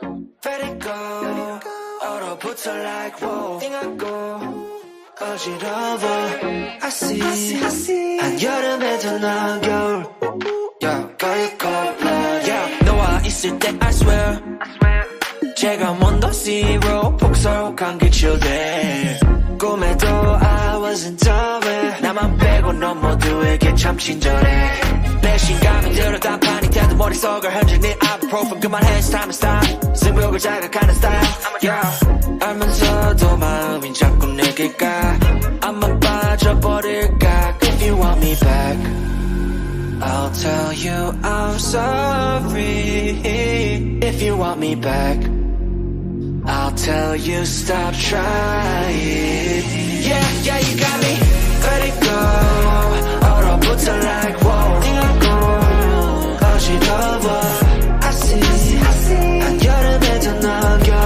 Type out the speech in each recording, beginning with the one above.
Let it go. 얼어붙어 like whoa. 띵하고 어지러워. I see. 한여름에도 넌 겨울. Yeah, 거의 cold-blooded. Yeah, 너와 있을 때 I swear. 제가 먼저 zero 폭설한 그 children. 꿈에도 I wasn't aware. 나만 빼고 넌 모두에게 참 친절해. 내 신감이 들어 단판이 돼도 머릿속을 흔들린 ibuprofen 그만해 it's time to stop. 승부욕을 자극하는 style. Yeah, 알면서도 마음이 자꾸 내게 가. 안만 빠져버릴까. If you want me back, I'll tell you I'm sorry. If you want me back, I'll tell you stop trying. Yeah, you got me. Let it go. 얼어붙어 like whoa. 띵하고 어지러워. I see. 한여름에도 넌 겨울.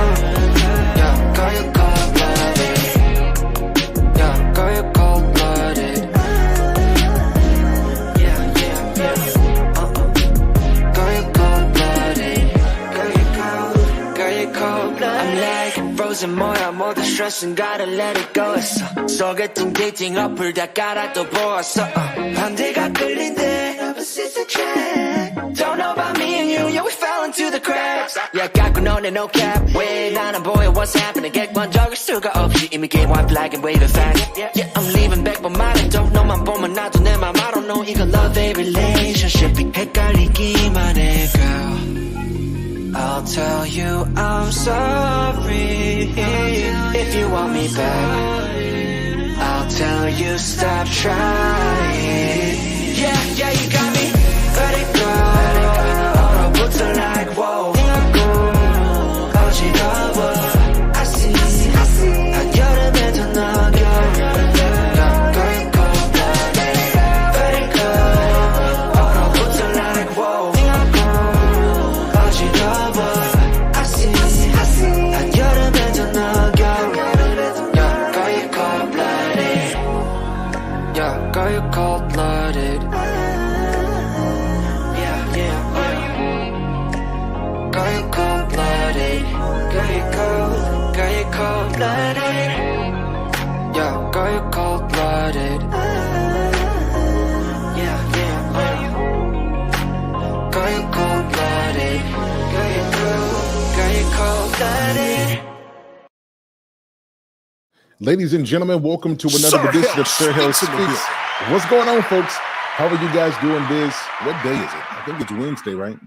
Yeah, girl, you cold-blooded. Yeah, girl, you cold-blooded. Yeah. Girl, you cold-blooded. Girl, you cold-blooded. I'm like frozen 뭐야 모두 stress은 gotta let it go 했어. 소개팅 데이팅 어플 다 깔아 또 보았어. 반대가 끌린대 never sees the track. Don't know about me and you, yeah we fell into the cracks. Yeah 갖고 노네 no cap. 왜 나는 보여 what's happening. 객관적일 수가 없이 이미 game white flag and wave it fast. Yeah I'm leaving back but 말해도 너만 보면 나도 내 맘 I don't know 이거 love a relationship 헷갈리기만 해 girl. I'll tell you I'm sorry. If you want me back, I'll tell you stop trying. Yeah, you got me. Let it go. 얼어붙어 like whoa. 띵하고 어지러워. I see. 한여름에도 넌 겨울. Girl, you cold-blooded. Let it go. 얼어붙어 like whoa. 띵하고 어지러워. I see. 한여름에도 넌 겨울. Yeah, girl, you cold-blooded. Yeah, girl, you cold-blooded. Girl, you cold-blooded. Girl, you cold-blooded. Yeah, girl, you cold-blooded. Yeah. Girl, you cold-blooded. Girl, you cold-blooded. Ladies and gentlemen, welcome to another edition of Sir Hill Speaks. What's going on, folks? How are you guys doing this? What day is it? I think it's Wednesday, right?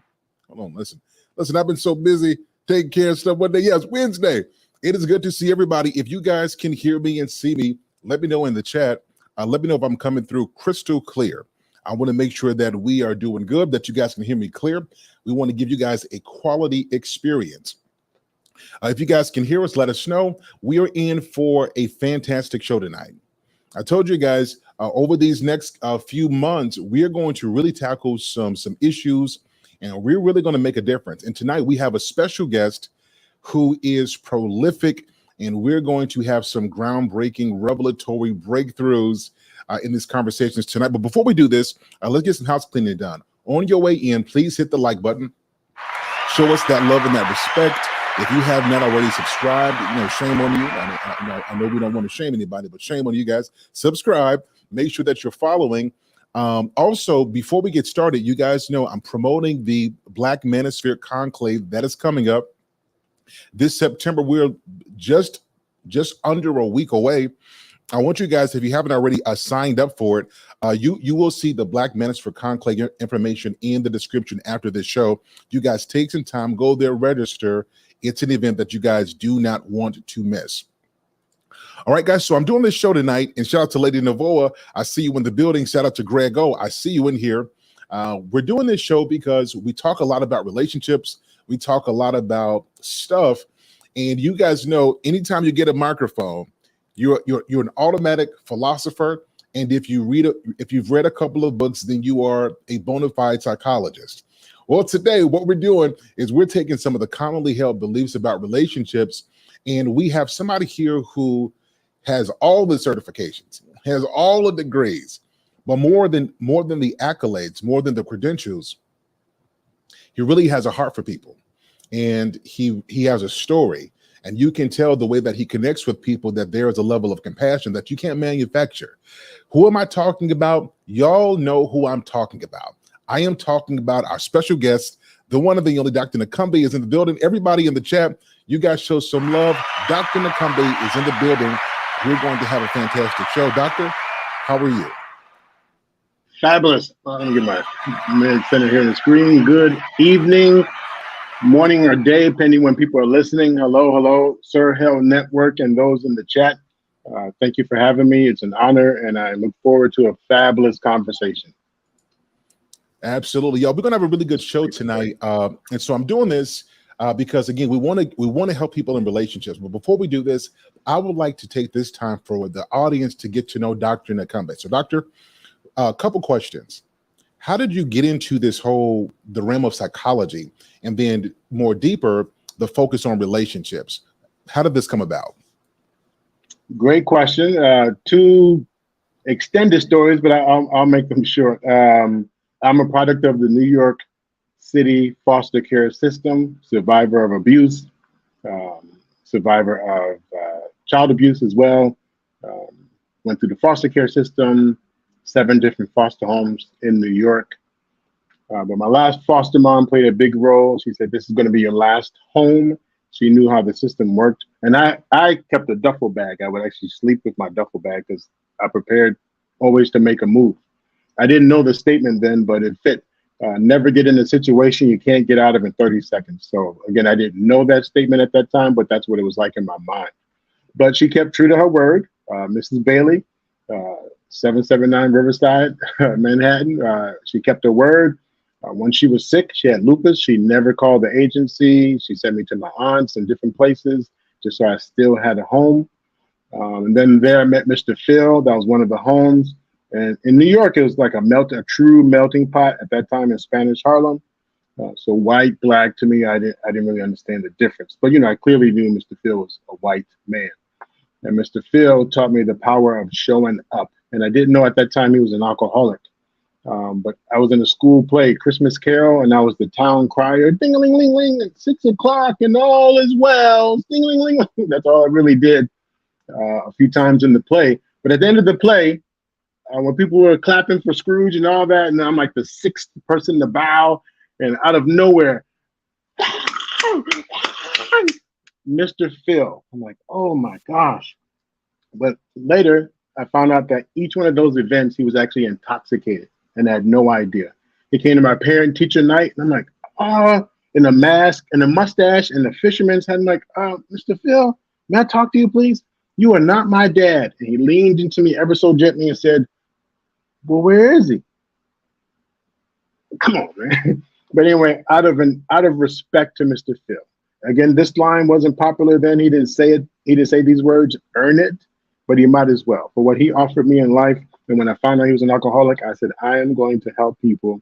Hold on, listen, I've been so busy taking care of stuff. What day? Yeah, it's Wednesday. It is good to see everybody. If you guys can hear me and see me, let me know in the chat. Let me know if I'm coming through crystal clear. I want to make sure that we are doing good, that you guys can hear me clear. We want to give you guys a quality experience. If you guys can hear us, let us know. We are in for a fantastic show tonight. I told you guys over these next few months, we are going to really tackle some issues, and we're really going to make a difference. And tonight we have a special guest who is prolific, and we're going to have some groundbreaking, revelatory breakthroughs in these conversations tonight. But before we do this, let's get some house cleaning done. On your way in, please hit the like button. Show us that love and that respect. If you have not already subscribed, shame on you. I know we don't want to shame anybody, but shame on you guys. Subscribe. Make sure that you're following. Also, before we get started, you guys know I'm promoting the Black Manosphere Conclave that is coming up this September. We're just under a week away. I want you guys, if you haven't already signed up for it, you will see the Black Manosphere Conclave information in the description after this show. You guys take some time, go there, register. It's an event that you guys do not want to miss. All right, guys, so I'm doing this show tonight, and shout out to Lady Navoa. I see you in the building. Shout out to Greg O. I see you in here. We're doing this show because we talk a lot about relationships. We talk a lot about stuff, and you guys know anytime you get a microphone, you're an automatic philosopher, and if you've read a couple of books, then you are a bona fide psychologist. Well, today what we're doing is we're taking some of the commonly held beliefs about relationships, and we have somebody here who has all the certifications, has all the degrees, but more than the accolades, more than the credentials, he really has a heart for people. and he has a story, and you can tell the way that he connects with people that there is a level of compassion that you can't manufacture. Who am I talking about? Y'all know who I'm talking about. I am talking about our special guest, the one and the only Dr. Nakumbi is in the building. Everybody in the chat, you guys show some love. Dr. Nakumbi is in the building. We're going to have a fantastic show. Doctor, how are you? Fabulous. Let me get my man center here on the screen. Good evening, morning, or day, depending when people are listening. Hello, Sir Hell Network and those in the chat. Thank you for having me. It's an honor, and I look forward to a fabulous conversation. Absolutely, y'all. We're gonna have a really good show tonight, and so I'm doing this because again, we want to help people in relationships. But before we do this, I would like to take this time for the audience to get to know Dr. Nakumbi. So, Doctor, a couple questions. How did you get into the realm of psychology, and then more deeper, the focus on relationships? How did this come about? Great question. Two extended stories, but I'll make them short. I'm a product of the New York City foster care system, survivor of abuse, survivor of child abuse as well. Went through the foster care system, 7 different foster homes in New York. But my last foster mom played a big role. She said, "This is going to be your last home." She knew how the system worked. And I kept a duffel bag. I would actually sleep with my duffel bag because I prepared always to make a move. I didn't know the statement then, but it fit. Never get in a situation you can't get out of in 30 seconds. So again, I didn't know that statement at that time, but that's what it was like in my mind. But she kept true to her word. Mrs. Bailey, 779 Riverside, Manhattan. She kept her word. When she was sick, she had lupus. She never called the agency. She sent me to my aunts in different places just so I still had a home. And then there I met Mr. Phil. That was one of the homes. And in New York, it was like a true melting pot at that time in Spanish Harlem. So white, black, to me, I didn't really understand the difference. But, I clearly knew Mr. Phil was a white man. And Mr. Phil taught me the power of showing up. And I didn't know at that time he was an alcoholic. But I was in a school play, Christmas Carol, and I was the town crier. Ding-a-ling-ling-ling at 6 o'clock and all is well. Ding-a-ling-ling-ling. That's all I really did a few times in the play. But at the end of the play, when people were clapping for Scrooge and all that, and I'm like the 6th person to bow, and out of nowhere, Mr. Phil. I'm like, oh my gosh. But later, I found out that each one of those events, he was actually intoxicated and I had no idea. He came to my parent-teacher night, and I'm like, in a mask and a mustache and a fisherman's hat. I'm like, Mr. Phil, may I talk to you, please? You are not my dad. And he leaned into me ever so gently and said, well, where is he? Come on, man. But anyway, out of respect to Mr. Phil. Again, this line wasn't popular then. He didn't say it. He didn't say these words, earn it, but he might as well. For what he offered me in life, and when I found out he was an alcoholic, I said, I am going to help people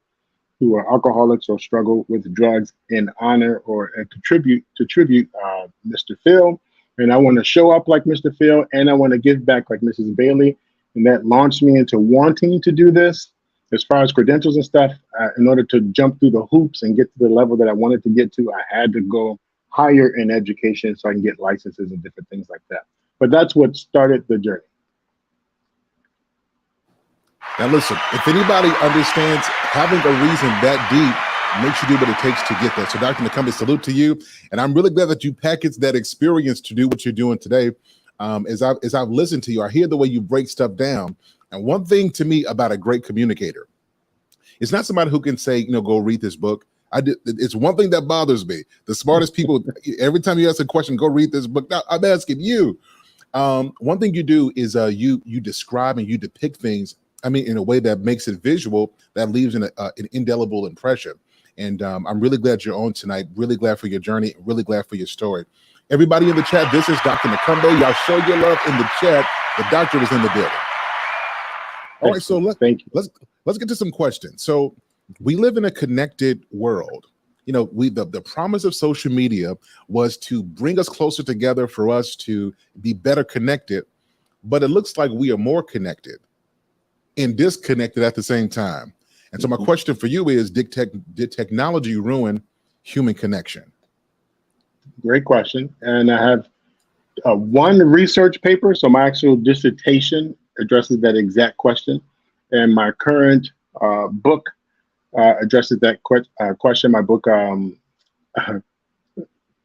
who are alcoholics or struggle with drugs in honor or tribute Mr. Phil. And I want to show up like Mr. Phil, and I want to give back like Mrs. Bailey. And that launched me into wanting to do this. As far as credentials and stuff, in order to jump through the hoops and get to the level that I wanted to get to, I had to go higher in education so I can get licenses and different things like that. But that's what started the journey. Now, listen, if anybody understands having a reason that deep makes you do what it takes to get there. So, Dr. Nakumbi, salute to you. And I'm really glad that you packaged that experience to do what you're doing today. As I've listened to you, I hear the way you break stuff down. And one thing to me about a great communicator, it's not somebody who can say, go read this book. It's one thing that bothers me. The smartest people, every time you ask a question, go read this book. Now, I'm asking you. One thing you do is you describe and you depict things, in a way that makes it visual, that leaves an indelible impression. And I'm really glad you're on tonight. Really glad for your journey. Really glad for your story. Everybody in the chat, this is Dr. Nakumbi. Y'all show your love in the chat. The doctor is in the building. All right, so let's get to some questions. So we live in a connected world. The promise of social media was to bring us closer together, for us to be better connected, but it looks like we are more connected and disconnected at the same time. And so my question for you is, did technology ruin human connection? Great question. And I have one research paper. So my actual dissertation addresses that exact question. And my current book addresses that question. My book,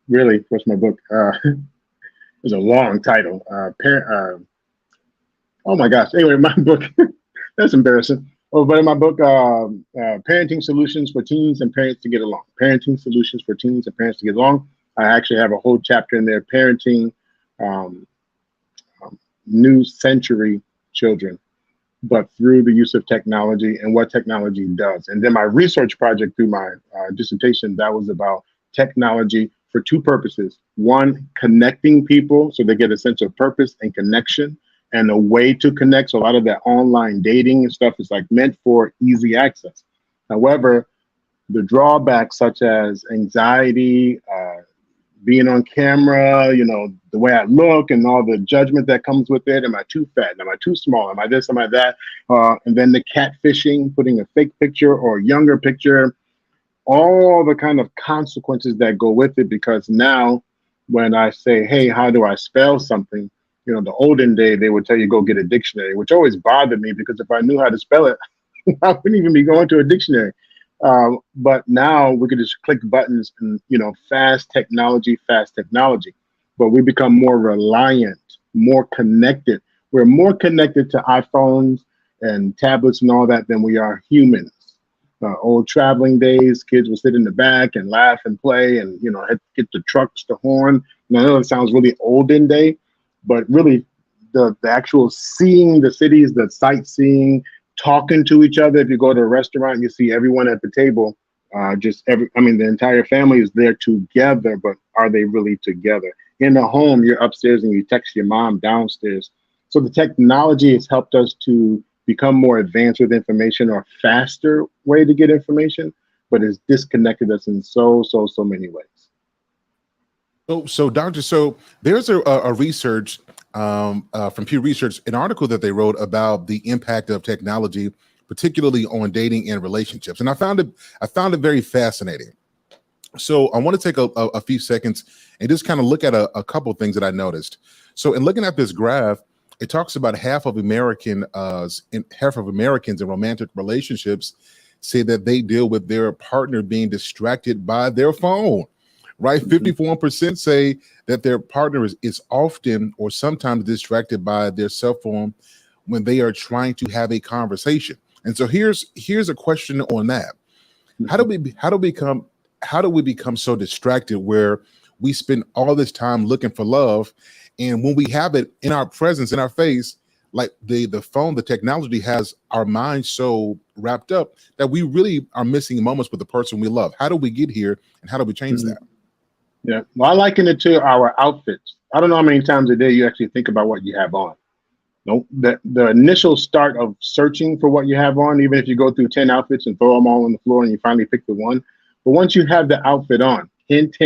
really, what's my book? It's a long title. Oh my gosh. Anyway, my book, that's embarrassing. Oh, but in my book, Parenting Solutions for Teens and Parents to Get Along. Parenting Solutions for Teens and Parents to Get Along. I actually have a whole chapter in there, parenting um, new century children, but through the use of technology and what technology does. And then my research project through my dissertation, that was about technology for two purposes. One, connecting people so they get a sense of purpose and connection and a way to connect. So a lot of that online dating and stuff is like meant for easy access. However, the drawbacks such as anxiety, being on camera, the way I look and all the judgment that comes with it. Am I too fat? Am I too small? Am I this? Am I that? And then the catfishing, putting a fake picture or a younger picture, all the kind of consequences that go with it. Because now when I say, hey, how do I spell something? The olden day, they would tell you, go get a dictionary, which always bothered me because if I knew how to spell it, I wouldn't even be going to a dictionary. But now we could just click buttons and, fast technology. But we become more reliant, more connected. We're more connected to iPhones and tablets and all that than we are humans. Old traveling days, kids would sit in the back and laugh and play and, hit the trucks, the horn. And I know it sounds really olden day, but really the actual seeing the cities, the sightseeing, talking to each other. If you go to a restaurant, you see everyone at the table. The entire family is there together, but are they really together? In the home, you're upstairs and you text your mom downstairs. So the technology has helped us to become more advanced with information or faster way to get information, but it's disconnected us in so many ways. So Doctor, there's a research from Pew Research, an article that they wrote about the impact of technology, particularly on dating and relationships, and I found it very fascinating. So I want to take a few seconds and just kind of look at a couple of things that I noticed. So in looking at this graph, it talks about half of Americans in romantic relationships say that they deal with their partner being distracted by their phone. Right, 54% say that their partner is often or sometimes distracted by their cell phone when they are trying to have a conversation. And so here's a question on that: How do we become so distracted where we spend all this time looking for love, and when we have it in our presence, in our face, like the phone, the technology has our minds so wrapped up that we really are missing moments with the person we love? How do we get here, and how do we change that? Yeah, well, I liken it to our outfits. I don't know how many times a day you actually think about what you have on. No, the initial start of searching for what you have on, even if you go through 10 outfits and throw them all on the floor and you finally pick the one. But once you have the outfit on, hint,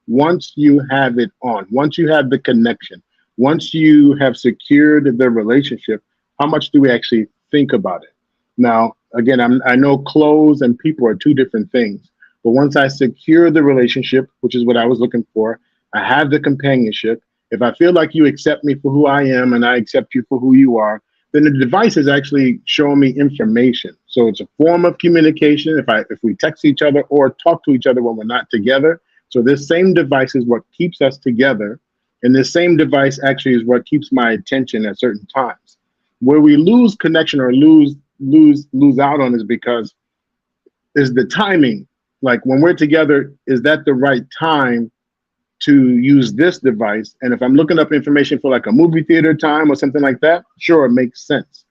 once you have it on, once you have the connection, once you have secured the relationship, how much do we actually think about it? Now, again, I know clothes and people are two different things. But once I secure the relationship, which is what I was looking for, I have the companionship. If I feel like you accept me for who I am and I accept you for who you are, then the device is actually showing me information. So it's a form of communication if we text each other or talk to each other when we're not together. So this same device is what keeps us together. And this same device actually is what keeps my attention at certain times. Where we lose connection or lose out on is because is the timing. Like when we're together, is that the right time to use this device? And if I'm looking up information for like a movie theater time or something like that, sure, it makes sense.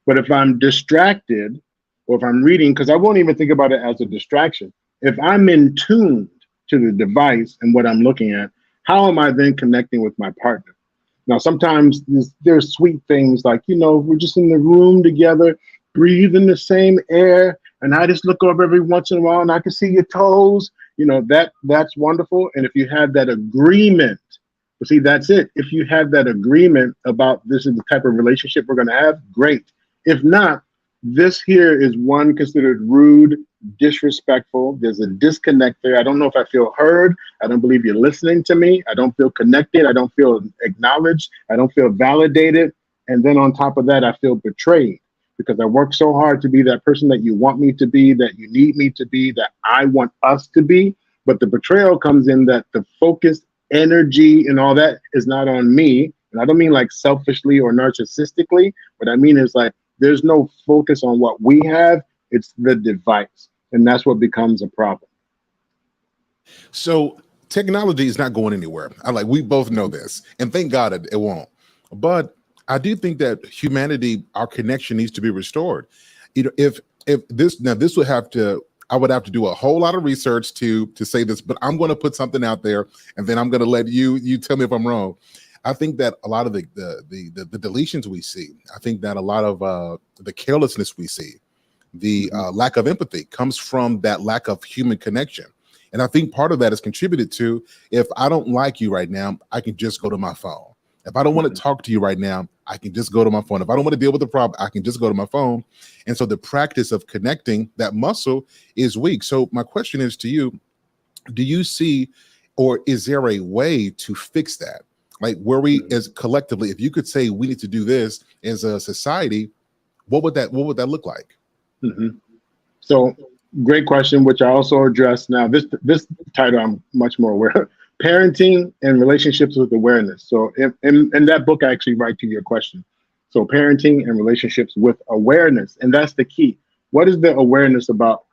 But if I'm distracted or if I'm reading, because I won't even think about it as a distraction. If I'm in tune to the device and what I'm looking at, how am I then connecting with my partner? Now, sometimes there's sweet things like, we're just in the room together, breathing the same air. And I just look over every once in a while and I can see your toes, that's wonderful. And if you have that agreement, see, that's it. If you have that agreement about this is the type of relationship we're going to have, great. If not, this here is one considered rude, disrespectful. There's a disconnect there. I don't know if I feel heard. I don't believe you're listening to me. I don't feel connected. I don't feel acknowledged. I don't feel validated. And then on top of that, I feel betrayed because I worked so hard to be that person that you want me to be, that you need me to be, that I want us to be. But the betrayal comes in that the focus, energy, and all that is not on me. And I don't mean like selfishly or narcissistically. What I mean is like there's no focus on what we have. It's the device. And that's what becomes a problem. So technology is not going anywhere. We both know this, and thank God it won't. But I do think that humanity, our connection needs to be restored. If this would have to, I would have to do a whole lot of research to say this, but I'm going to put something out there, and then I'm going to let you tell me if I'm wrong. I think that a lot of the deletions we see, I think that a lot of the carelessness we see, the lack of empathy comes from that lack of human connection. And I think part of that is contributed to, if I don't like you right now, I can just go to my phone. If I don't want to talk to you right now, I can just go to my phone. If I don't want to deal with the problem, I can just go to my phone. And so the practice of connecting, that muscle is weak. So my question is to you, do you see, or is there a way to fix that? Like where we as collectively, if you could say we need to do this as a society, what would that look like? So great question, which I also address now. This title I'm much more aware of. Parenting and relationships with awareness. So in that book, I actually write to your question. So parenting and relationships with awareness. And that's the key. What is the awareness about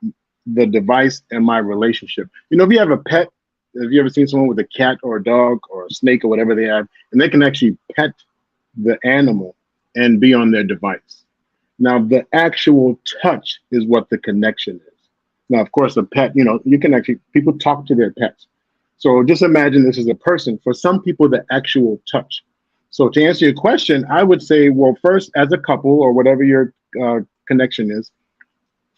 the device and my relationship? If you have a pet, have you ever seen someone with a cat or a dog or a snake or whatever they have, and they can actually pet the animal and be on their device? Now, the actual touch is what the connection is. Now, of course, a pet, you can actually, people talk to their pets. So just imagine this is a person. For some people, the actual touch. So to answer your question, I would say, well, first, as a couple or whatever your connection is,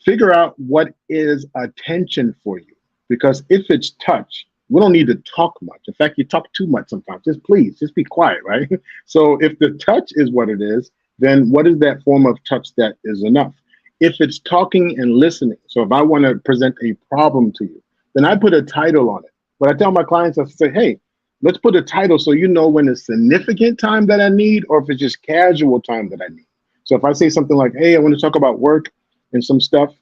figure out what is attention for you. Because if it's touch, we don't need to talk much. In fact, you talk too much sometimes. Just be quiet, right? So if the touch is what it is, then what is that form of touch that is enough? If it's talking and listening, so if I want to present a problem to you, then I put a title on it. But I tell my clients, I say, hey, let's put a title so you know when it's significant time that I need or if it's just casual time that I need. So if I say something like, hey, I want to talk about work and some stuff,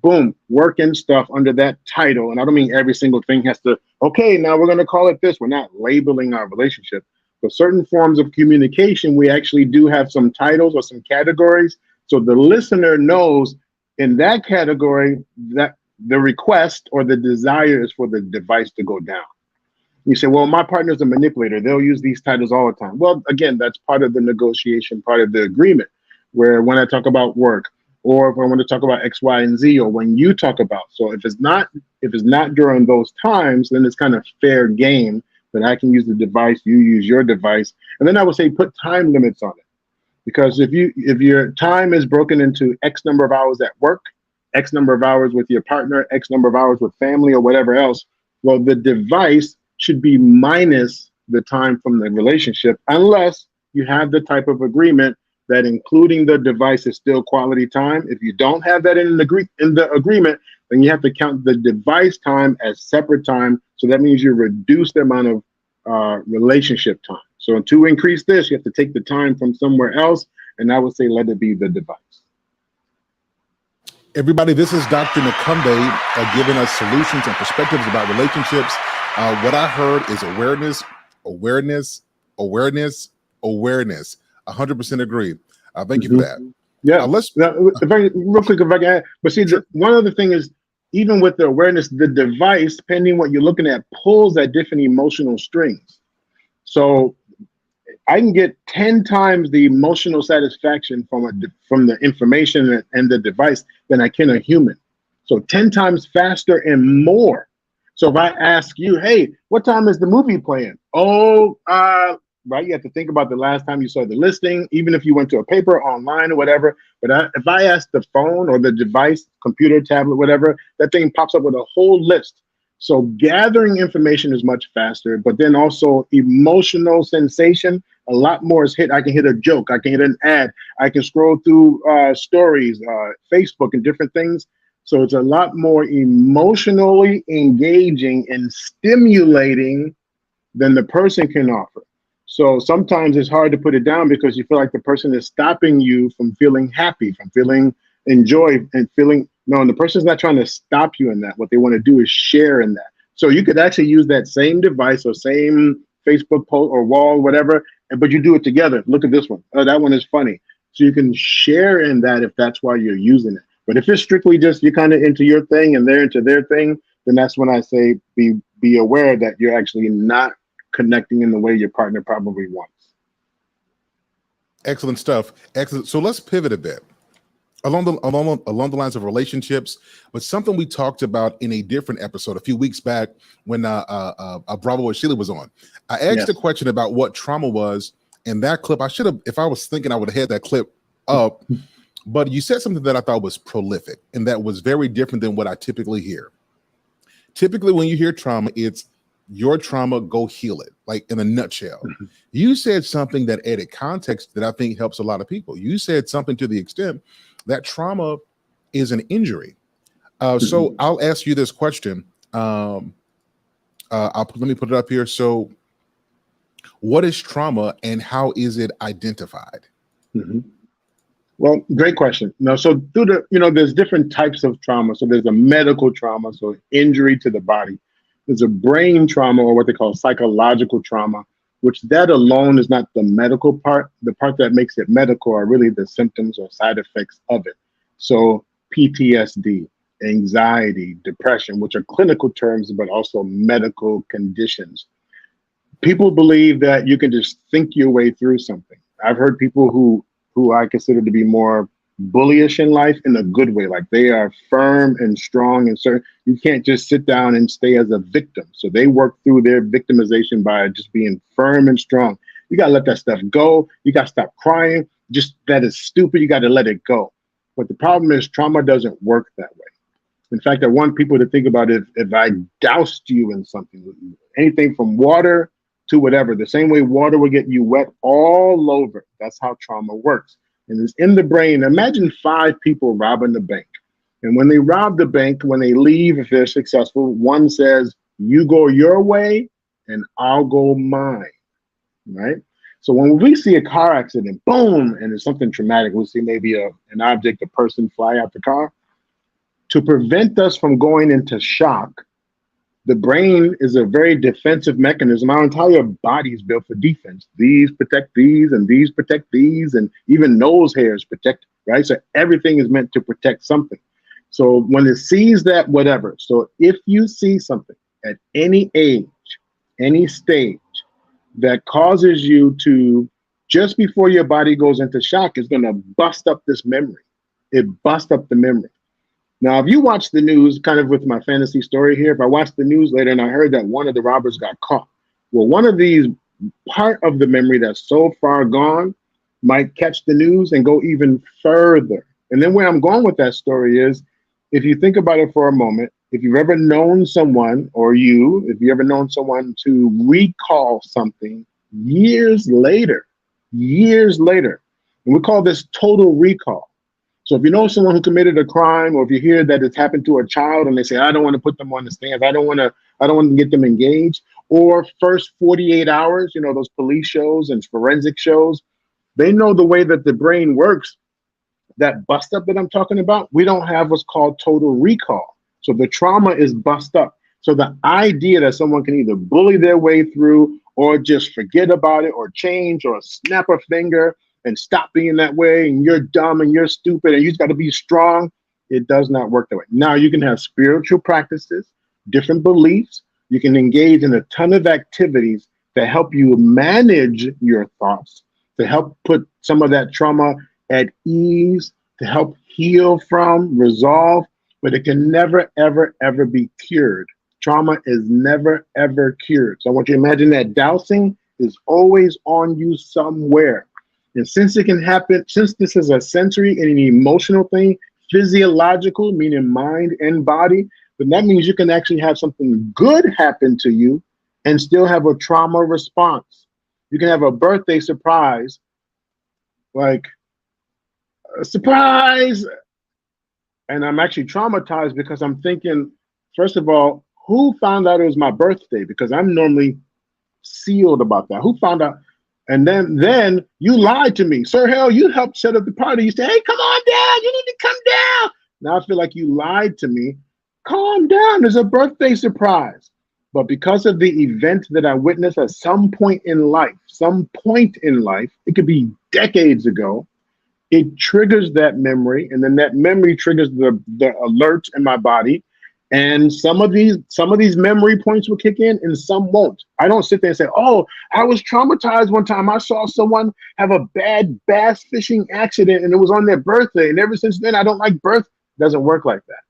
boom, work and stuff under that title. And I don't mean every single thing has to, okay, now we're going to call it this. We're not labeling our relationship. For certain forms of communication, we actually do have some titles or some categories. So the listener knows in that category that the request or the desire is for the device to go down. You say, well, my partner's a manipulator. They'll use these titles all the time. Well, again, that's part of the negotiation, part of the agreement, where when I talk about work, or if I want to talk about X, Y, and Z, or when you talk about. So if it's not during those times, then it's kind of fair game that I can use the device, you use your device. And then I would say put time limits on it. Because if your time is broken into X number of hours at work, X number of hours with your partner, X number of hours with family or whatever else, well, the device should be minus the time from the relationship, unless you have the type of agreement that including the device is still quality time. If you don't have that in the agreement, then you have to count the device time as separate time. So that means you reduce the amount of relationship time. So to increase this, you have to take the time from somewhere else. And I would say, let it be the device. Everybody, this is Dr. Nakunde giving us solutions and perspectives about relationships. What I heard is awareness, awareness, awareness, awareness. 100% agree. Thank you for that. Yeah, real quick, if I can add. But see, one other thing is, even with the awareness, the device, depending what you're looking at, pulls at different emotional strings. So I can get 10 times the emotional satisfaction from the information and the device than I can a human. So 10 times faster and more. So if I ask you, hey, what time is the movie playing? Oh, right, you have to think about the last time you saw the listing, even if you went to a paper, online, or whatever. But if I ask the phone or the device, computer, tablet, whatever, that thing pops up with a whole list. So gathering information is much faster, but then also emotional sensation, a lot more is hit. I can hit a joke, I can hit an ad, I can scroll through stories, Facebook and different things. So it's a lot more emotionally engaging and stimulating than the person can offer. So sometimes it's hard to put it down because you feel like the person is stopping you from feeling happy, from feeling enjoy and feeling no, and the person's not trying to stop you in that. What they want to do is share in that. So you could actually use that same device or same Facebook post or wall, whatever, but you do it together. Look at this one. Oh, that one is funny. So you can share in that if that's why you're using it. But if it's strictly just you're kind of into your thing and they're into their thing, then that's when I say be aware that you're actually not connecting in the way your partner probably wants. Excellent stuff. Excellent. So let's pivot a bit along the lines of relationships, but something we talked about in a different episode a few weeks back when Bravo with Sheila was on. I asked a question about what trauma was in that clip. I should have, if I was thinking, I would have had that clip up. But you said something that I thought was prolific and that was very different than what I typically hear. Typically, when you hear trauma, it's your trauma, go heal it, like in a nutshell. You said something that added context that I think helps a lot of people. You said something to the extent that trauma is an injury. So I'll ask you this question. Let me put it up here. So what is trauma and how is it identified? Well, great question. So through the, there's different types of trauma. So there's a medical trauma, so injury to the body. There's a brain trauma, or what they call psychological trauma, which that alone is not the medical part. The part that makes it medical are really the symptoms or side effects of it. So PTSD, anxiety, depression, which are clinical terms, but also medical conditions. People believe that you can just think your way through something. I've heard people who I consider to be more bullyish in life in a good way. Like they are firm and strong and certain. You can't just sit down and stay as a victim. So they work through their victimization by just being firm and strong. You got to let that stuff go. You got to stop crying. Just that is stupid. You got to let it go. But the problem is trauma doesn't work that way. In fact, I want people to think about it. If I doused you in something, anything from water to whatever, the same way water will get you wet all over. That's how trauma works. And it's in the brain. Imagine 5 people robbing the bank. And when they rob the bank, when they leave, if they're successful, one says, you go your way and I'll go mine, right? So when we see a car accident, boom, and it's something traumatic, we see maybe an object, a person fly out the car. To prevent us from going into shock, the brain is a very defensive mechanism. Our entire body is built for defense. These protect these, and these protect these, and even nose hairs protect, right? So everything is meant to protect something. So when it sees that, whatever. So if you see something at any age, any stage that causes you to, just before your body goes into shock, is going to bust up this memory. It busts up the memory. Now, if you watch the news, kind of with my fantasy story here, if I watched the news later and I heard that one of the robbers got caught, well, one of these, part of the memory that's so far gone might catch the news and go even further. And then where I'm going with that story is, if you think about it for a moment, if you've ever known someone, or if you ever known someone to recall something years later, and we call this total recall. So if you know someone who committed a crime, or if you hear that it's happened to a child and they say, I don't want to put them on the stands, I don't want to get them engaged, or first 48 hours, those police shows and forensic shows, they know the way that the brain works. That bust up that I'm talking about, we don't have what's called total recall. So the trauma is bust up. So the idea that someone can either bully their way through or just forget about it or change or snap a finger and stop being that way, and you're dumb and you're stupid and you just got to be strong. It does not work that way. Now you can have spiritual practices, different beliefs. You can engage in a ton of activities that help you manage your thoughts, to help put some of that trauma at ease, to help heal from, resolve, but it can never, ever, ever be cured. Trauma is never, ever cured. So I want you to imagine that dousing is always on you somewhere. And since it can happen, since this is a sensory and an emotional thing, physiological, meaning mind and body, then that means you can actually have something good happen to you and still have a trauma response. You can have a birthday surprise, like, surprise, And I'm actually traumatized because I'm thinking, first of all, who found out it was my birthday? Because I'm normally sealed about that. Who found out? And then you lied to me. Sir Hell, you helped set up the party. You said, hey, come on down. You need to come down. Now I feel like you lied to me. Calm down. There's a birthday surprise. But because of the event that I witnessed at some point in life, it could be decades ago, it triggers that memory, and then that memory triggers the alert in my body. And some of these memory points will kick in and some won't. I don't sit there and say, oh, I was traumatized one time. I saw someone have a bad bass fishing accident and it was on their birthday. And ever since then, I don't like birth. It doesn't work like that.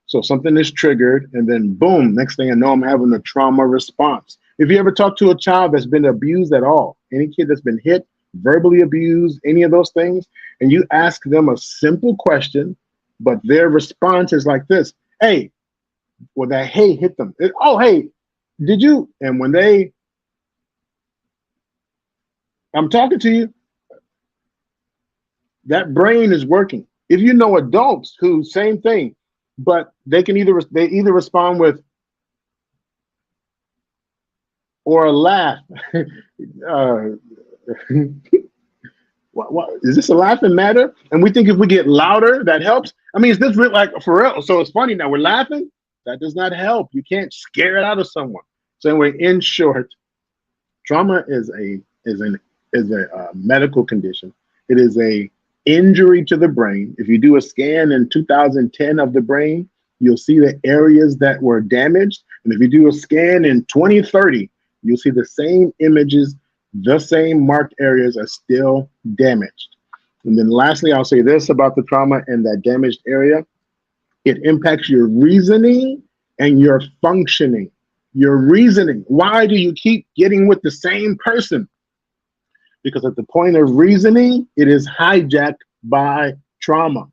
So something is triggered and then boom, next thing I know, I'm having a trauma response. If you ever talk to a child that's been abused at all, any kid that's been hit, verbally abused, any of those things, and you ask them a simple question, but their response is like this, hey, well, that hey hit them. Oh, hey, did you? And when I'm talking to you, that brain is working. If you know adults who same thing, but they either respond with or a laugh. What is this a laughing matter? And we think if we get louder, that helps. I mean, is this real, like for real? So it's funny now we're laughing. That does not help. You can't scare it out of someone. So anyway, in short, trauma is a medical condition. It is a injury to the brain. If you do a scan in 2010 of the brain, you'll see the areas that were damaged. And if you do a scan in 2030, you'll see the same images, the same marked areas are still damaged. And then lastly, I'll say this about the trauma and that damaged area. It impacts your reasoning and your functioning. Your reasoning. Why do you keep getting with the same person? Because at the point of reasoning, it is hijacked by trauma.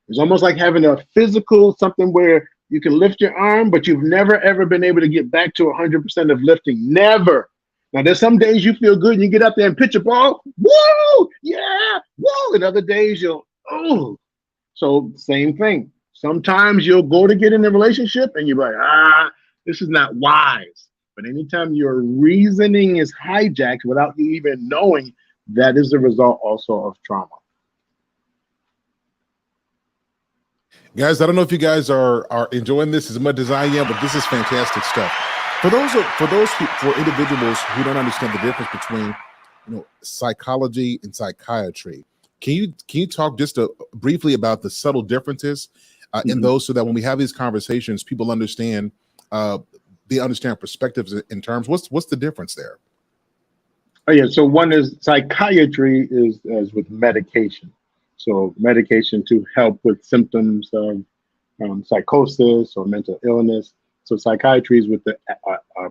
It's almost like having a physical something where you can lift your arm, but you've never, ever been able to get back to 100% of lifting. Never. Now, there's some days you feel good and you get up there and pitch a ball. Woo! Yeah! Woo! And other days oh. So same thing. Sometimes you'll go to get in a relationship and you're like, this is not wise. But anytime your reasoning is hijacked without you even knowing, that is the result also of trauma. Guys, I don't know if you guys are enjoying this as much as I am, but this is fantastic stuff. For individuals who don't understand the difference between, psychology and psychiatry, can you talk just briefly about the subtle differences in those, so that when we have these conversations, people understand they understand perspectives in terms. What's the difference there? Oh yeah, so one is psychiatry is with medication. So medication to help with symptoms of psychosis or mental illness. So psychiatry is with the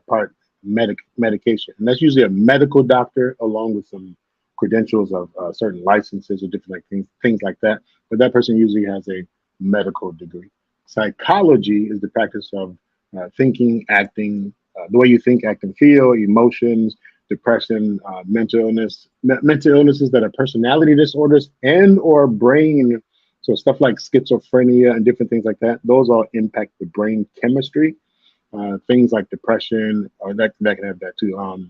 part medication, and that's usually a medical doctor along with some credentials of certain licenses or different things like that. But that person usually has a medical degree. Psychology is the practice of thinking, acting, the way you think, act, and feel, emotions, depression, mental illnesses that are personality disorders and or brain. So stuff like schizophrenia and different things like that, those all impact the brain chemistry. Things like depression, or that can have that too.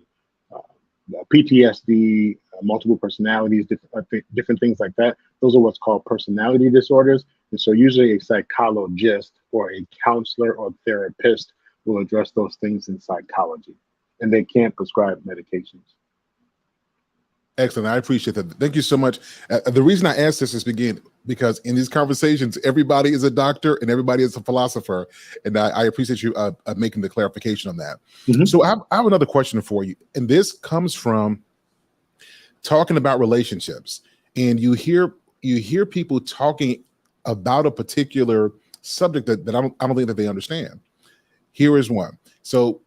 PTSD, multiple personalities, different things like that. Those are what's called personality disorders. And so usually a psychologist or a counselor or therapist will address those things in psychology, and they can't prescribe medications. Excellent. I appreciate that. Thank you so much. The reason I asked this is because in these conversations, everybody is a doctor and everybody is a philosopher. And I appreciate you making the clarification on that. Mm-hmm. So I have another question for you. And this comes from talking about relationships. And you hear people talking about a particular subject that I don't think that they understand. Here is one. So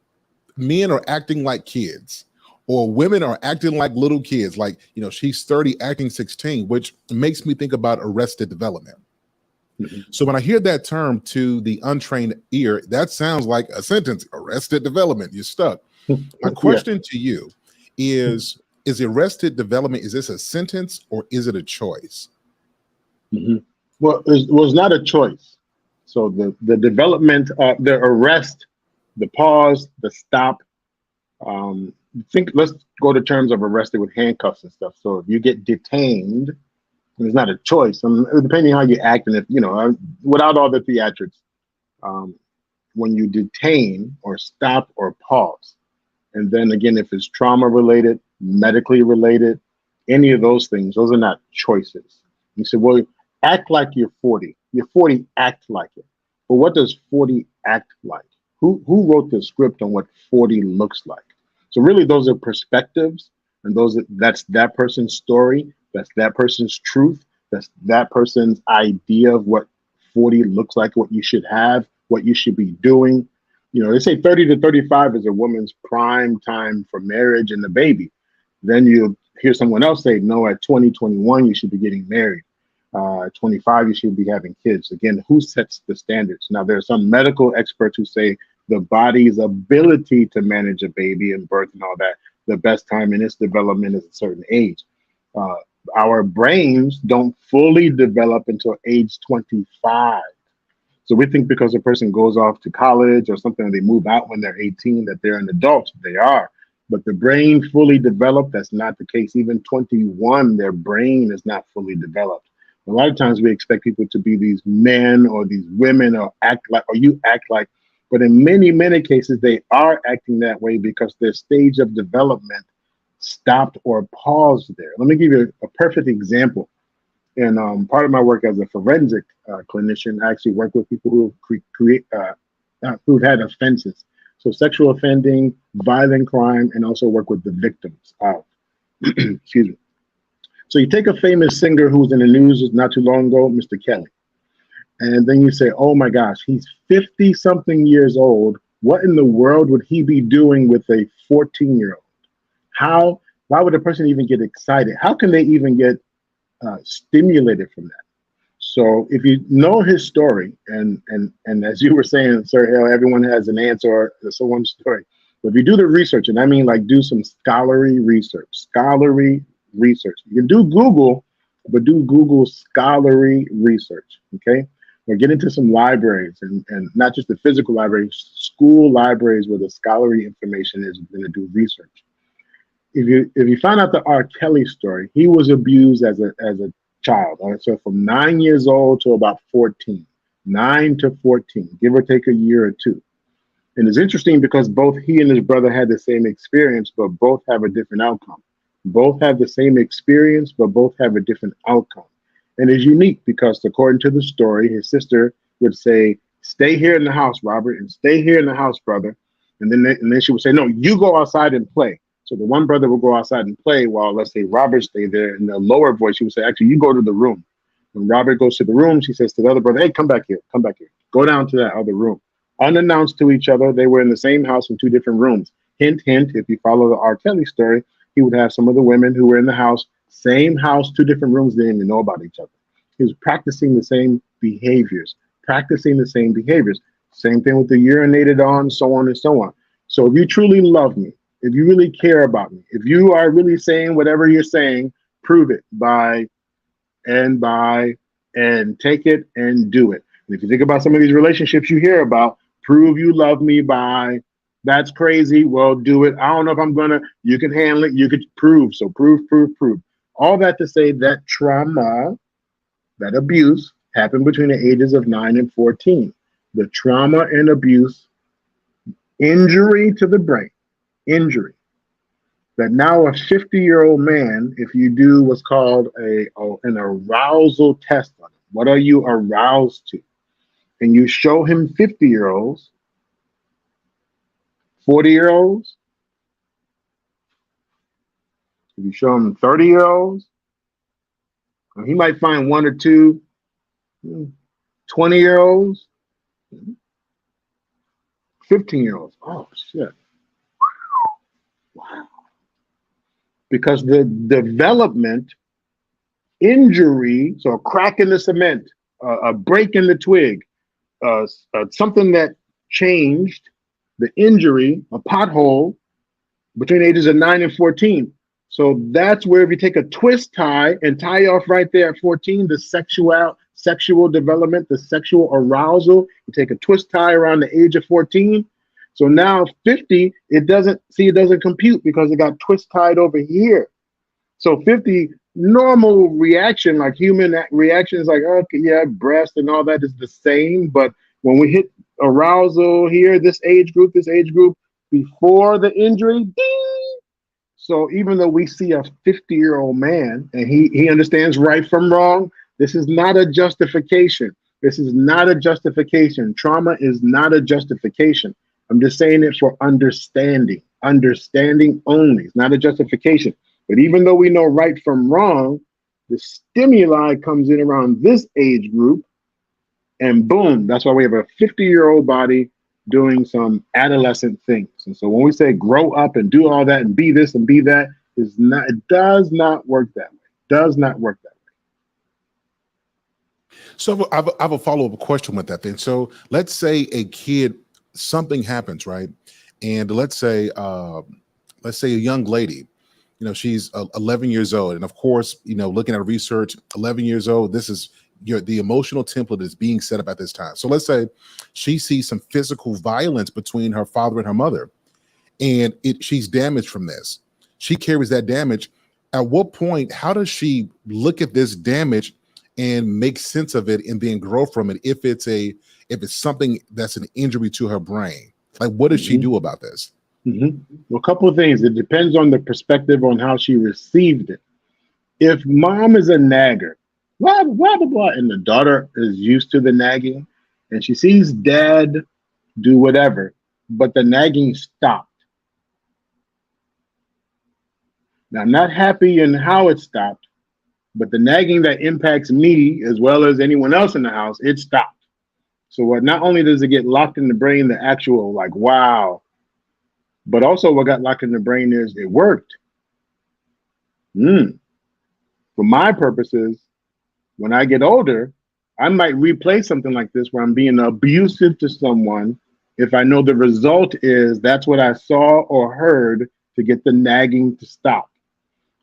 men are acting like kids, or women are acting like little kids, like, she's 30 acting 16, which makes me think about arrested development. Mm-hmm. So when I hear that term to the untrained ear, that sounds like a sentence, arrested development, you're stuck. My question to you is arrested development, is this a sentence or is it a choice? Mm-hmm. Well, it was not a choice. So the development, the arrest, the pause, the stop. Think. Let's go to terms of arrested with handcuffs and stuff. So if you get detained, it's not a choice. Depending how you act, and if without all the theatrics, um, when you detain or stop or pause, and then again, if it's trauma related, medically related, any of those things, those are not choices. You say, well, act like you're 40. You're 40, act like it. But what does 40 act like? Who wrote the script on what 40 looks like? So really, those are perspectives, and that's that person's story, that's that person's truth, that's that person's idea of what 40 looks like, what you should have, what you should be doing. They say 30 to 35 is a woman's prime time for marriage and the baby. Then you hear someone else say, no, at 20, 21, you should be getting married. At 25, you should be having kids. Again, who sets the standards? Now, there are some medical experts who say the body's ability to manage a baby and birth and all that, the best time in its development is a certain age. Our brains don't fully develop until age 25. So we think because a person goes off to college or something, or they move out when they're 18, that they're an adult. They are. But the brain fully developed, that's not the case. Even 21, their brain is not fully developed. A lot of times we expect people to be these men or these women or act like, or you act like, but in many, many cases, they are acting that way because their stage of development stopped or paused there. Let me give you a perfect example. And part of my work as a forensic clinician, I actually work with people who've had offenses. So sexual offending, violent crime, and also work with the victims. Excuse me. So you take a famous singer who was in the news not too long ago, Mr. Kelly. And then you say, oh my gosh, he's 50 something years old. What in the world would he be doing with a 14-year-old? Why would a person even get excited? How can they even get stimulated from that? So if you know his story, and as you were saying, Sir Hill, everyone has an answer to someone's story. But if you do the research, and I mean like do some scholarly research. You can do Google, but do Google scholarly research, okay? Or get into some libraries, and not just the physical libraries, school libraries where the scholarly information is going to do research. If you find out the R. Kelly story, he was abused as a child. All right, so from 9 years old to about 14, 9 to 14, give or take a year or two. And it's interesting because both he and his brother had the same experience, but both have a different outcome. Both have the same experience, but both have a different outcome. And it's unique because according to the story, his sister would say, stay here in the house, Robert, and stay here in the house, brother. And then she would say, no, you go outside and play. So the one brother will go outside and play while, let's say, Robert stayed there. In the lower voice, she would say, actually, you go to the room. When Robert goes to the room, she says to the other brother, hey, come back here. Go down to that other room. Unannounced to each other, they were in the same house in two different rooms. Hint, hint, if you follow the R. Kelly story, he would have some of the women who were in the house, same house, two different rooms, they didn't even know about each other. He was practicing the same behaviors. Same thing with the urinated on, so on and so on. So if you truly love me, if you really care about me, if you are really saying whatever you're saying, prove it by, and take it and do it. And if you think about some of these relationships you hear about, prove you love me by, that's crazy. Well, do it. I don't know if I'm gonna, you can handle it. You could prove. So prove. All that to say that trauma, that abuse happened between the ages of 9 and 14. The trauma and abuse, injury to the brain, that now a 50-year-old man, if you do what's called an arousal test on him, what are you aroused to? And you show him 50-year-olds, 40-year-olds, if you show him 30-year-olds, he might find one or two 20-year-olds, 15-year-olds. Oh, shit. Wow. Because the development, injury, so a crack in the cement, a break in the twig, something that changed the injury, a pothole between ages of 9 and 14. So that's where if you take a twist tie and tie off right there at 14, the sexual development, the sexual arousal. You take a twist tie around the age of 14. So now 50, it doesn't compute because it got twist tied over here. So 50 normal reaction, like human reaction is like, okay, yeah, breast and all that is the same. But when we hit arousal here, this age group before the injury, ding. So even though we see a 50-year-old man and he understands right from wrong, this is not a justification. This is not a justification. Trauma is not a justification. I'm just saying it for understanding only. It's not a justification. But even though we know right from wrong, the stimuli comes in around this age group, and boom, that's why we have a 50-year-old body doing some adolescent things. And so when we say grow up and do all that and be this and be that, it does not work that way. Does not work that way. So I have a follow-up question with that then. So let's say a kid, something happens, right? And let's say a young lady, she's 11 years old. And of course, looking at research, 11 years old, this is the emotional template is being set up at this time. So let's say she sees some physical violence between her father and her mother, and she's damaged from this. She carries that damage. At what point, how does she look at this damage and make sense of it and then grow from it if it's something that's an injury to her brain? Like, what does she do about this? Well, a couple of things. It depends on the perspective on how she received it. If mom is a nagger, blah, blah, blah, blah, and the daughter is used to the nagging, and she sees dad do whatever, but the nagging stopped. Now, I'm not happy in how it stopped, but the nagging that impacts me as well as anyone else in the house, it stopped. So what? Not only does it get locked in the brain, the actual like, wow, but also what got locked in the brain is it worked. For my purposes, when I get older, I might replay something like this where I'm being abusive to someone if I know the result is that's what I saw or heard to get the nagging to stop.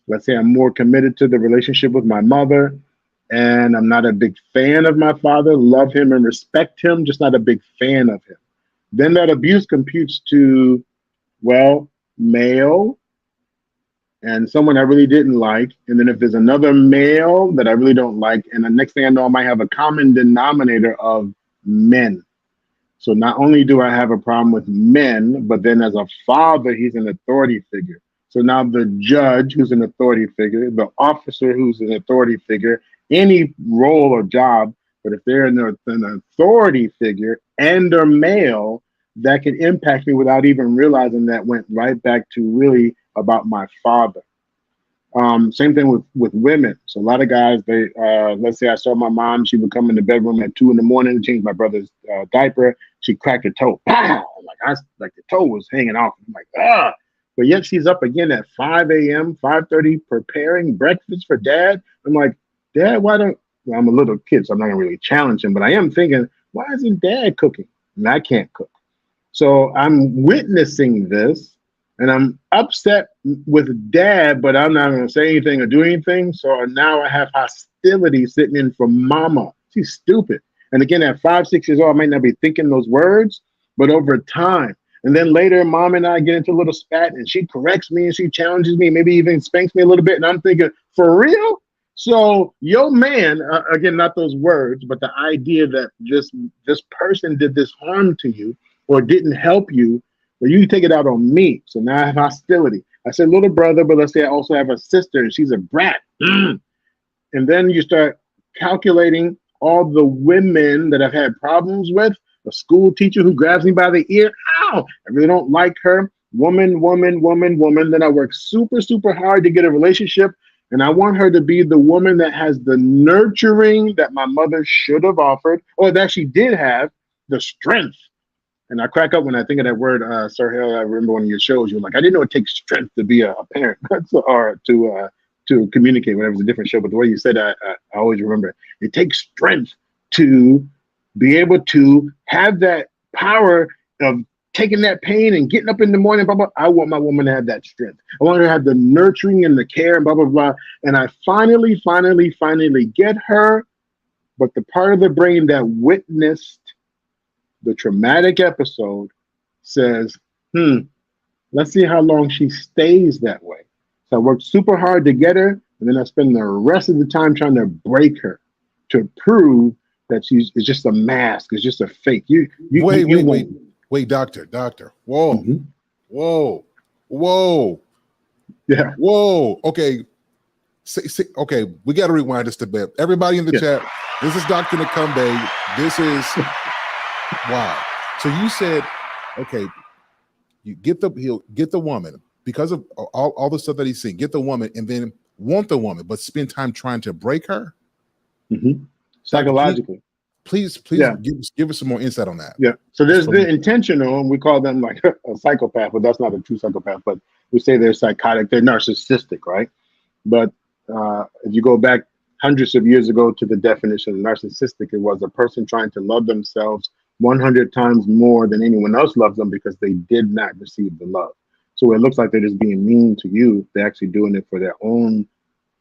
Let's say I'm more committed to the relationship with my mother and I'm not a big fan of my father, love him and respect him, just not a big fan of him. Then that abuse computes to, well, male and someone I really didn't like. And then if there's another male that I really don't like, and the next thing I know, I might have a common denominator of men. So not only do I have a problem with men, but then as a father, he's an authority figure. So now the judge, who's an authority figure, the officer, who's an authority figure, any role or job, but if they're an authority figure and they're male, that can impact me without even realizing that went right back to really about my father. Same thing with women. So a lot of guys, they let's say I saw my mom, she would come in the bedroom at 2 a.m. to change my brother's diaper. She cracked her toe. Pow! Like the toe was hanging off. I'm like, ah. But yet she's up again at 5 a.m., 5:30, preparing breakfast for dad. I'm like, Dad, why don't, well, I'm a little kid, so I'm not gonna really challenge him, but I am thinking, why isn't dad cooking? And I can't cook. So I'm witnessing this and I'm upset with dad, but I'm not going to say anything or do anything. So now I have hostility sitting in for mama. She's stupid. And again, at 5, 6 years old, I might not be thinking those words, but over time. And then later, mom and I get into a little spat and she corrects me and she challenges me, maybe even spanks me a little bit. And I'm thinking, for real? So yo man, again, not those words, but the idea that this person did this harm to you or didn't help you, well, you take it out on me. So now I have hostility. I said little brother, but let's say I also have a sister and she's a brat. And then you start calculating all the women that I've had problems with, a school teacher who grabs me by the ear. Ow, I really don't like her. Woman. Then I work super, super hard to get a relationship. And I want her to be the woman that has the nurturing that my mother should have offered, or that she did have, the strength. And I crack up when I think of that word, Sir Hill. I remember one of your shows, you were like, I didn't know it takes strength to be a parent or to communicate, whatever. It's a different show. But the way you said that, I always remember it. It takes strength to be able to have that power of taking that pain and getting up in the morning, blah, blah. I want my woman to have that strength. I want her to have the nurturing and the care and blah, blah, blah. And I finally get her. but the part of the brain that witnessed the traumatic episode says, let's see how long she stays that way. So I worked super hard to get her, and then I spend the rest of the time trying to break her to prove that it's just a mask, it's just a fake. Wait, doctor. Whoa, Mhm. whoa. Yeah. Whoa. Okay. Okay, we got to rewind this a bit. Everybody in the chat, this is Dr. Nakumbe. This is wow. So you said, okay, you get the woman because of all the stuff that he's seen. Get the woman and then want the woman, but spend time trying to break her. Mm-hmm. Psychologically. Please give us some more insight on that. Yeah. So there's the intentional, and we call them like a psychopath, but that's not a true psychopath. But we say they're psychotic, they're narcissistic, right? But if you go back hundreds of years ago to the definition of narcissistic, it was a person trying to love themselves 100 times more than anyone else loves them because they did not receive the love. So it looks like they're just being mean to you. They're actually doing it for their own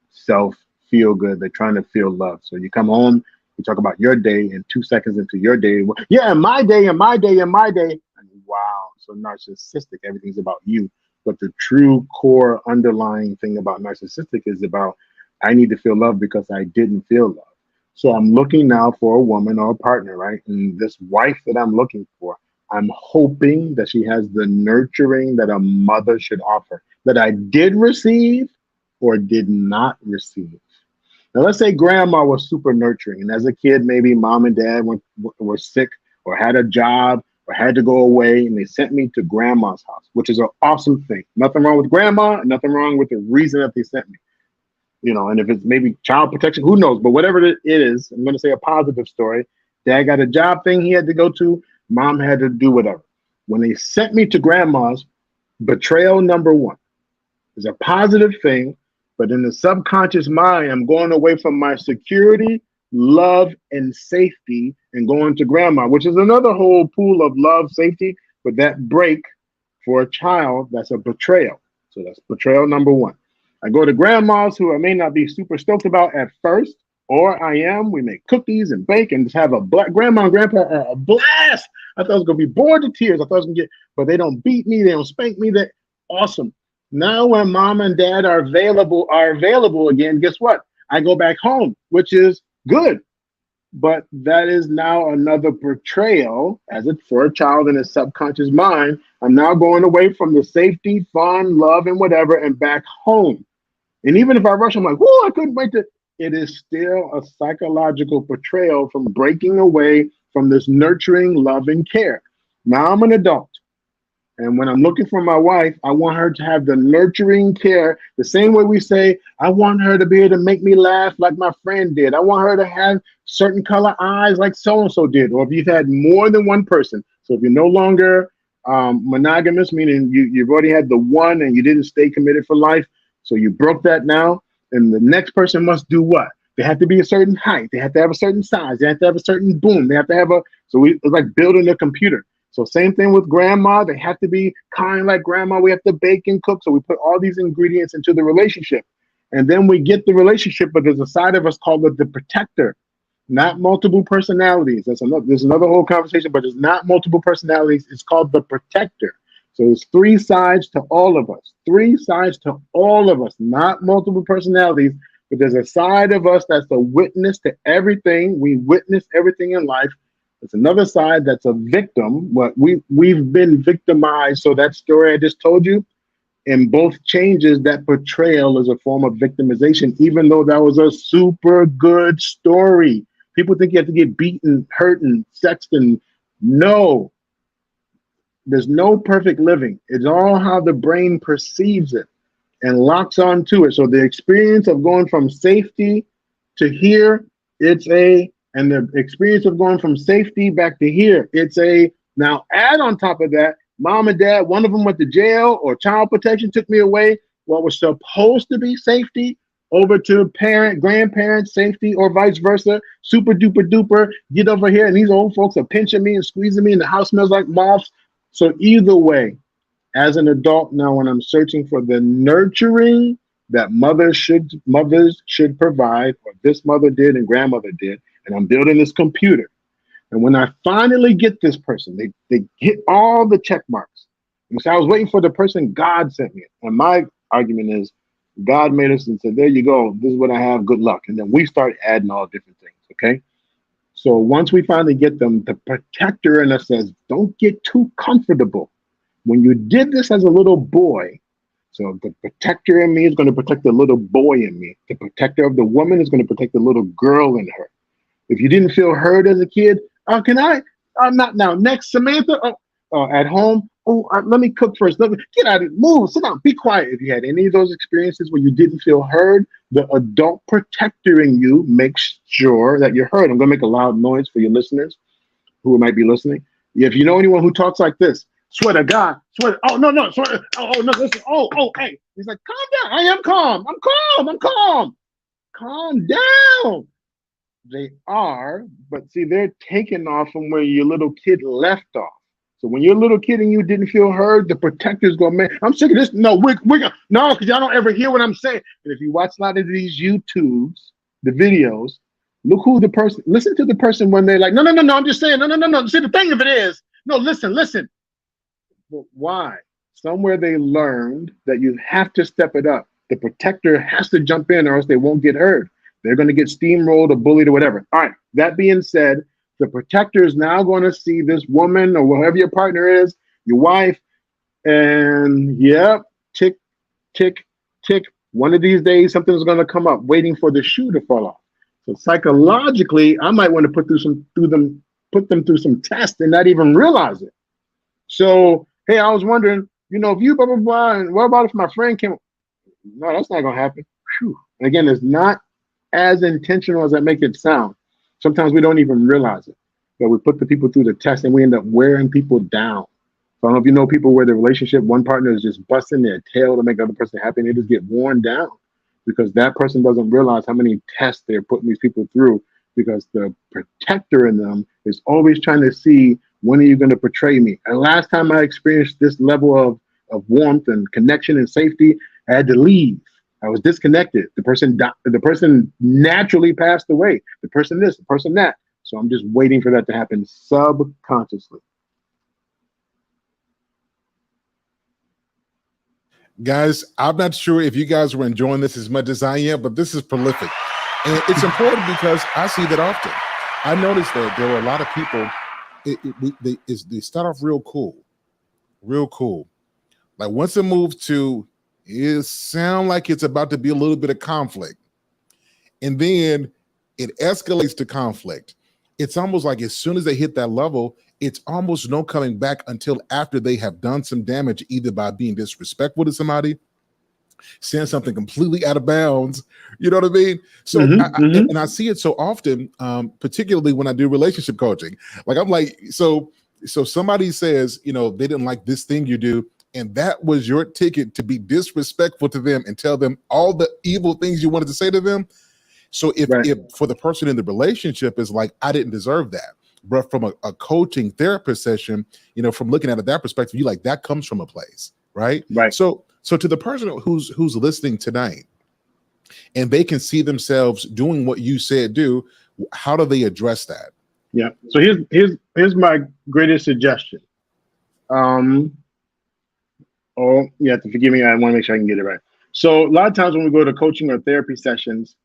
self feel good. They're trying to feel love. So you come home, you talk about your day, and 2 seconds into your day, my day. And wow, so narcissistic, everything's about you. But the true core underlying thing about narcissistic is about, I need to feel love because I didn't feel love. So I'm looking now for a woman or a partner, right? And this wife that I'm looking for, I'm hoping that she has the nurturing that a mother should offer, that I did receive or did not receive. Now, let's say grandma was super nurturing, and as a kid, maybe mom and dad were sick or had a job or had to go away, and they sent me to grandma's house, which is an awesome thing. Nothing wrong with grandma, nothing wrong with the reason that they sent me. And if it's maybe child protection, who knows? But whatever it is, I'm going to say a positive story. Dad got a job thing he had to go to. Mom had to do whatever. When they sent me to grandma's, betrayal number one is a positive thing. But in the subconscious mind, I'm going away from my security, love, and safety and going to grandma, which is another whole pool of love, safety. But that break for a child, that's a betrayal. So that's betrayal number one. I go to grandma's, who I may not be super stoked about at first, or I am. We make cookies and bake and just have grandma and grandpa are a blast. I thought I was going to be bored to tears. I thought I was going to but they don't beat me. They don't spank me. They're awesome. Now when mom and dad are available again, guess what? I go back home, which is good. But that is now another betrayal for a child in his subconscious mind. I'm now going away from the safety, fun, love, and whatever, and back home. And even if I rush, I'm like, I couldn't wait it is still a psychological betrayal from breaking away from this nurturing, loving care. Now I'm an adult. And when I'm looking for my wife, I want her to have the nurturing care, the same way we say, I want her to be able to make me laugh like my friend did. I want her to have certain color eyes like so-and-so did. Or if you've had more than one person. So if you're no longer monogamous, meaning you've already had the one and you didn't stay committed for life. So you broke that now. And the next person must do what? They have to be a certain height. They have to have a certain size. They have to have a certain boom. They have to have it's like building a computer. So same thing with grandma. They have to be kind like grandma. We have to bake and cook. So we put all these ingredients into the relationship. And then we get the relationship, but there's a side of us called the protector, not multiple personalities. There's another whole conversation, but it's not multiple personalities. It's called the protector. So there's 3 sides to all of us. 3 sides to all of us, not multiple personalities, but there's a side of us that's a witness to everything. We witness everything in life. There's another side that's a victim. We've been victimized. So that story I just told you, in both changes, that betrayal is a form of victimization, even though that was a super good story. People think you have to get beaten, hurt, and sexed. And no, there's no perfect living. It's all how the brain perceives it and locks onto it. So the experience of going from safety to here, and the experience of going from safety back to here, now add on top of that, mom and dad, one of them went to jail or child protection took me away. What was supposed to be safety over to grandparents, safety, or vice versa. Super duper duper, get over here. And these old folks are pinching me and squeezing me and the house smells like moths. So either way, as an adult now, when I'm searching for the nurturing that mothers should provide, or this mother did and grandmother did, and I'm building this computer. And when I finally get this person, they hit all the check marks. And so I was waiting for the person God sent me. And my argument is God made us and said, there you go. This is what I have. Good luck. And then we start adding all different things. Okay. So once we finally get them, the protector in us says, don't get too comfortable. When you did this as a little boy, so the protector in me is going to protect the little boy in me. The protector of the woman is going to protect the little girl in her. If you didn't feel heard as a kid, can I? Not now. Next, Samantha, at home. Let me cook first. Let me get out of it. Move. Sit down. Be quiet. If you had any of those experiences where you didn't feel heard, the adult protector in you makes sure that you're heard. I'm going to make a loud noise for your listeners who might be listening. If you know anyone who talks like this, swear to God, swear. Oh no, swear. Oh no, listen. Hey. He's like, calm down. I am calm. I'm calm. Calm down. They are, but see, they're taken off from where your little kid left off. So when you're a little kid and you didn't feel heard, the protector's going, man, I'm sick of this. No, we're gonna, no, because y'all don't ever hear what I'm saying. And if you watch a lot of these YouTubes, the videos, look who the person, listen to the person when they're like, no, I'm just saying, no. See, the thing of it is, no, listen. But why? Somewhere they learned that you have to step it up. The protector has to jump in or else they won't get heard. They're going to get steamrolled or bullied or whatever. All right. That being said, the protector is now going to see this woman or whoever your partner is, your wife, and yep, tick, tick, tick. One of these days, something's going to come up, waiting for the shoe to fall off. So psychologically, I might want to put them through some tests and not even realize it. So, hey, I was wondering, if you blah blah blah, and what about if my friend came? No, that's not going to happen. Whew. And again, it's not as intentional as I make it sound. Sometimes we don't even realize it, but we put the people through the test and we end up wearing people down. So I don't know if you know people where the relationship, one partner is just busting their tail to make the other person happy, and they just get worn down because that person doesn't realize how many tests they're putting these people through, because the protector in them is always trying to see, when are you going to betray me? And last time I experienced this level of warmth and connection and safety, I had to leave. I was disconnected. The person naturally passed away. The person this, the person that. So I'm just waiting for that to happen subconsciously. Guys, I'm not sure if you guys were enjoying this as much as I am, but this is prolific. And it's important because I see that often. I noticed that there were a lot of people, they start off real cool. Like once it moves to, it sounds like it's about to be a little bit of conflict. And then it escalates to conflict. It's almost like as soon as they hit that level, it's almost no coming back until after they have done some damage, either by being disrespectful to somebody, saying something completely out of bounds. You know what I mean? So, and I see it so often, particularly when I do relationship coaching. Like I'm like, so somebody says, they didn't like this thing you do, and that was your ticket to be disrespectful to them and tell them all the evil things you wanted to say to them. So if for the person in the relationship is like, I didn't deserve that. But from a coaching therapist session, from looking at it that perspective, you like that comes from a place, right? Right. So to the person who's listening tonight, and they can see themselves doing what you said do, how do they address that? Yeah. So here's my greatest suggestion. Oh, you have to forgive me. I want to make sure I can get it right. So a lot of times when we go to coaching or therapy sessions,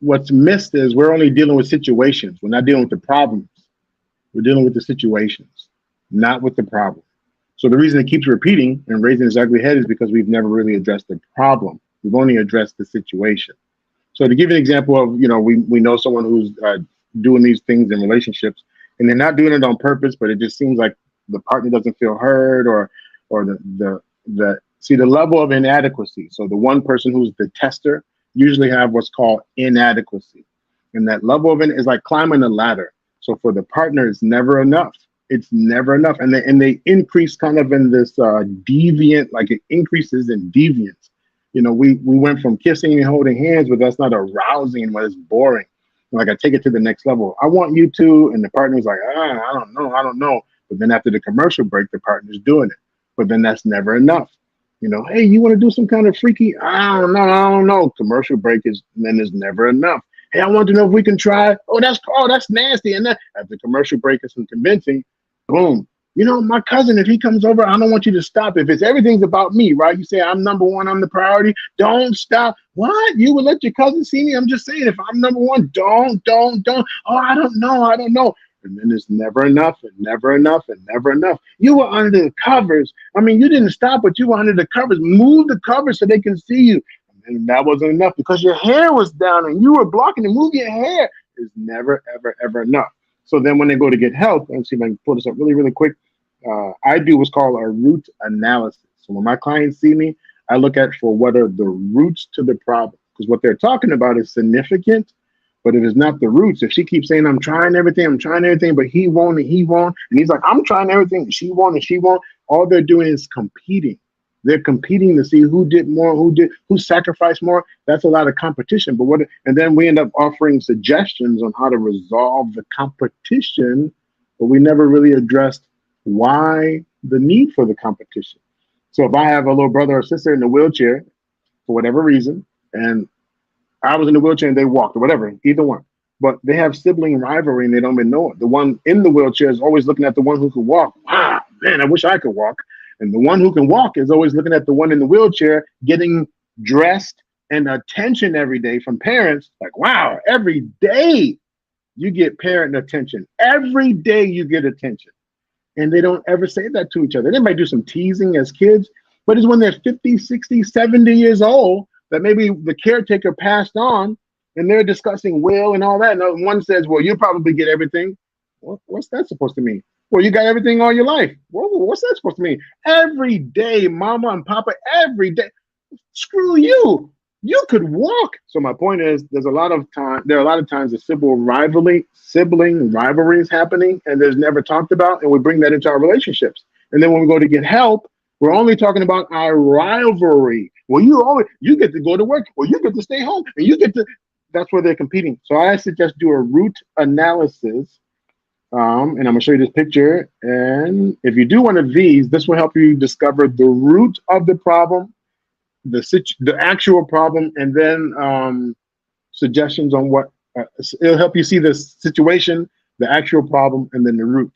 what's missed is we're only dealing with situations. We're not dealing with the problems. We're dealing with the situations, not with the problem. So the reason it keeps repeating and raising its ugly head is because we've never really addressed the problem. We've only addressed the situation. So to give you an example of, we know someone who's doing these things in relationships, and they're not doing it on purpose, but it just seems like the partner doesn't feel heard, or the level of inadequacy. So the one person who's the tester usually have what's called inadequacy, and that level of it is like climbing a ladder. So for the partner, it's never enough. It's never enough, and they increase kind of in this deviant, like it increases in deviance. We went from kissing and holding hands, but that's not arousing, but it's boring. Like I take it to the next level. I want you to, and the partner's like, I don't know. But then after the commercial break, the partner's doing it. But then that's never enough. Hey, you want to do some kind of freaky? I don't know. Commercial break is never enough. Hey, I want to know if we can try. Oh, that's nasty. And then after the commercial break and some convincing, boom. You know, my cousin, if he comes over, I don't want you to stop. If it's everything's about me, right? You say I'm number one, I'm the priority. Don't stop. What? You would let your cousin see me? I'm just saying, if I'm number one, don't. Oh, I don't know. And then it's never enough and never enough and never enough. You were under the covers. I mean, you didn't stop, but you were under the covers. Move the covers so they can see you. And that wasn't enough because your hair was down and you were blocking to move your hair. It's never, ever, ever enough. So then when they go to get help, and see if I can pull this up really, really quick, I do what's called a root analysis. So when my clients see me, I look at for what are the roots to the problem. Because what they're talking about is significant, but if it's not the roots, if she keeps saying, I'm trying everything, but he won't, and he's like, I'm trying everything, and she won't, all they're doing is competing. They're competing to see who did more, who sacrificed more. That's a lot of competition. And then we end up offering suggestions on how to resolve the competition, but we never really addressed why the need for the competition. So if I have a little brother or sister in a wheelchair for whatever reason, and I was in the wheelchair and they walked or whatever, either one, but they have sibling rivalry and they don't even know it. The one in the wheelchair is always looking at the one who can walk. Wow, man, I wish I could walk. And the one who can walk is always looking at the one in the wheelchair getting dressed and attention every day from parents. Like, wow, every day you get parent attention. Every day you get attention. And they don't ever say that to each other. They might do some teasing as kids, but it's when they're 50, 60, 70 years old that maybe the caretaker passed on and they're discussing will and all that. And one says, well, you'll probably get everything. What's that supposed to mean? Well, you got everything all your life. Well, what's that supposed to mean? Every day, mama and papa, every day. Screw you. You could walk. So my point is, there are a lot of times the sibling rivalry is happening, and there's never talked about, and we bring that into our relationships. And then when we go to get help, we're only talking about our rivalry. Well, you get to go to work, or you get to stay home, and that's where they're competing. So I suggest do a root analysis. And I'm gonna show you this picture. And if you do one of these, this will help you discover the root of the problem, the actual problem, and then suggestions on what it'll help you see the situation, the actual problem, and then the root.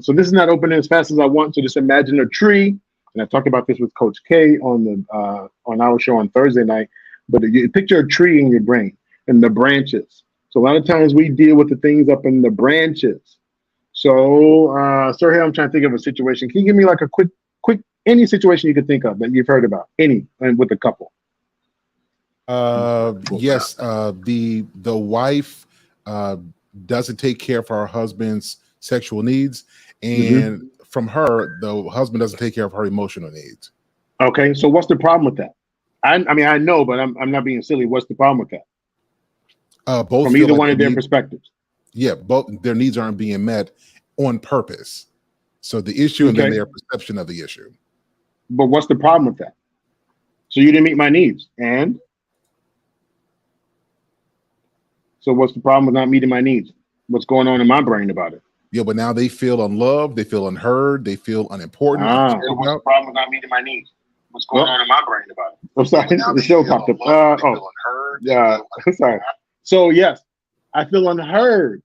So this is not opening as fast as I want. So just imagine a tree, and I talked about this with Coach K on our show on Thursday night. But you picture a tree in your brain and the branches. So a lot of times we deal with the things up in the branches. So, sir, here I'm trying to think of a situation. Can you give me like a quick, any situation you could think of that you've heard about, and with a couple? Yes. The wife doesn't take care of her husband's sexual needs, and from her, the husband doesn't take care of her emotional needs. Okay, so what's the problem with that? I mean, I know, but I'm not being silly. What's the problem with that? Both from either one of their perspectives. Yeah, both their needs aren't being met on purpose. So the issue and then their perception of the issue. But what's the problem with that? So you didn't meet my needs, and so what's the problem with not meeting my needs? What's going on in my brain about it? Yeah, but now they feel unloved, they feel unheard, they feel unimportant. So what's the problem with not meeting my needs? What's going on in my brain about it? I'm sorry, the show popped up. Yeah, sorry. So yes, I feel unheard.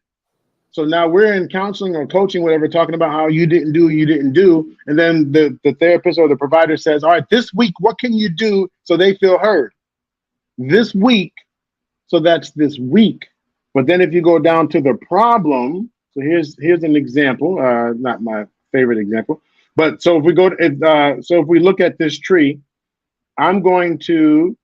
So now we're in counseling or coaching, whatever, talking about how you didn't do. And then the therapist or the provider says, all right, this week, what can you do so they feel heard? This week, so that's this week. But then if you go down to the problem, so here's an example, not my favorite example, but so if we if we look at this tree, I'm going to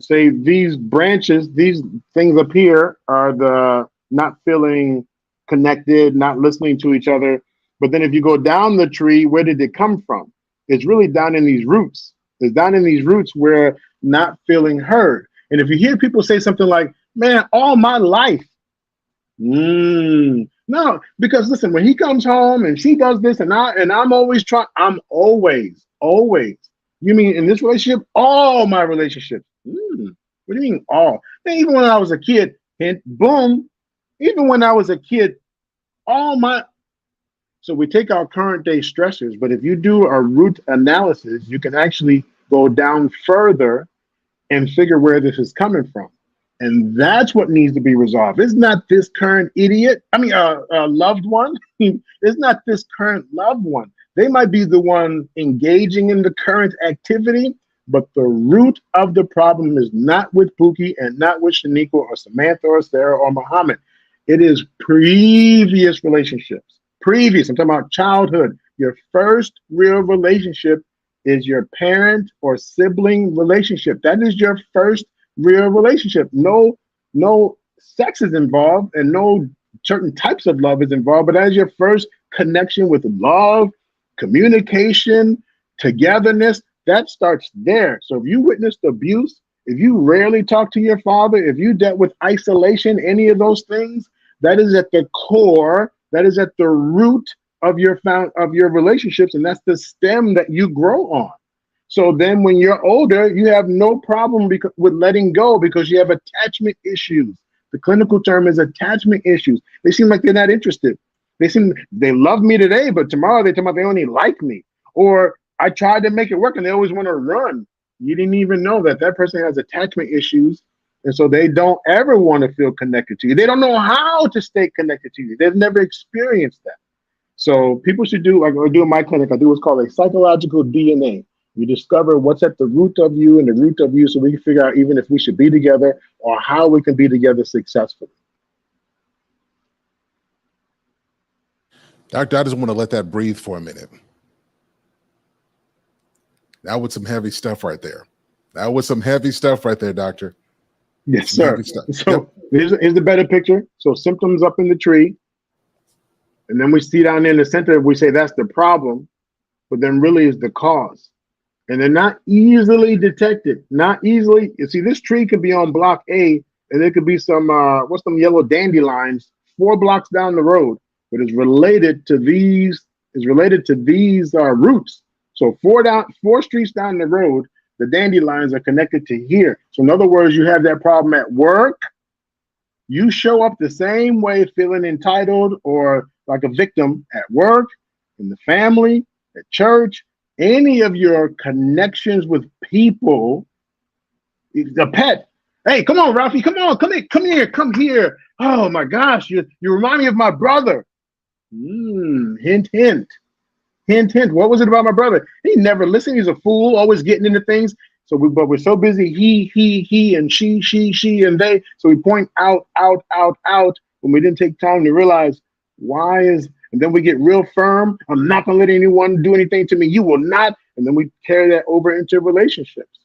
say these branches, these things up here are the not feeling connected, not listening to each other. But then if you go down the tree, where did it come from? It's really down in these roots. It's down in these roots where not feeling heard. And if you hear people say something like, man, all my life. No, because listen, when he comes home and she does this and I'm always trying, I'm always. You mean in this relationship? All my relationships. What do you mean all? Man, even when I was a kid, and boom, even when I was a kid, so we take our current day stressors, but if you do a root analysis, you can actually go down further and figure where this is coming from. And that's what needs to be resolved. It's not this current idiot. I mean, loved one. It's not this current loved one. They might be the one engaging in the current activity, but the root of the problem is not with Pookie and not with Shaniqua or Samantha or Sarah or Muhammad. It is previous relationships. Previous. I'm talking about childhood. Your first real relationship is your parent or sibling relationship. That is your first real relationship. No sex is involved and no certain types of love is involved, but as your first connection with love, communication, togetherness, that starts there. So if you witnessed abuse, if you rarely talk to your father, if you dealt with isolation, any of those things, that is at the core, that is at the root of your relationships, and that's the stem that you grow on. So then when you're older, you have no problem with letting go because you have attachment issues. The clinical term is attachment issues. They seem like they're not interested. They love me today, but tomorrow they tell me they only like me. Or I tried to make it work and they always want to run. You didn't even know that person has attachment issues. And so they don't ever want to feel connected to you. They don't know how to stay connected to you. They've never experienced that. So people should do, like I do in my clinic, I do what's called a psychological DNA. We discover what's at the root of you and the root of you so we can figure out even if we should be together or how we can be together successfully. Doctor, I just want to let that breathe for a minute. That was some heavy stuff right there. Doctor. Yes, sir. So here's the better picture. So symptoms up in the tree. And then we see down there in the center, we say that's the problem, but then really is the cause. And they're not easily detected. Not easily. You see, this tree could be on block A, and there could be some yellow dandelions 4 blocks down the road, but it's related to these. Roots. So 4 streets down the road, the dandelions are connected to here. So in other words, you have that problem at work. You show up the same way, feeling entitled or like a victim at work, in the family, at church. Any of your connections with people, the pet. Hey, come on, Ralphie, come here. Oh my gosh, you remind me of my brother. Hint. What was it about my brother? He never listened. He's a fool, always getting into things. But we're so busy. He, and she, and they. So we point out when we didn't take time to realize and then we get real firm. I'm not going to let anyone do anything to me. You will not. And then we carry that over into relationships.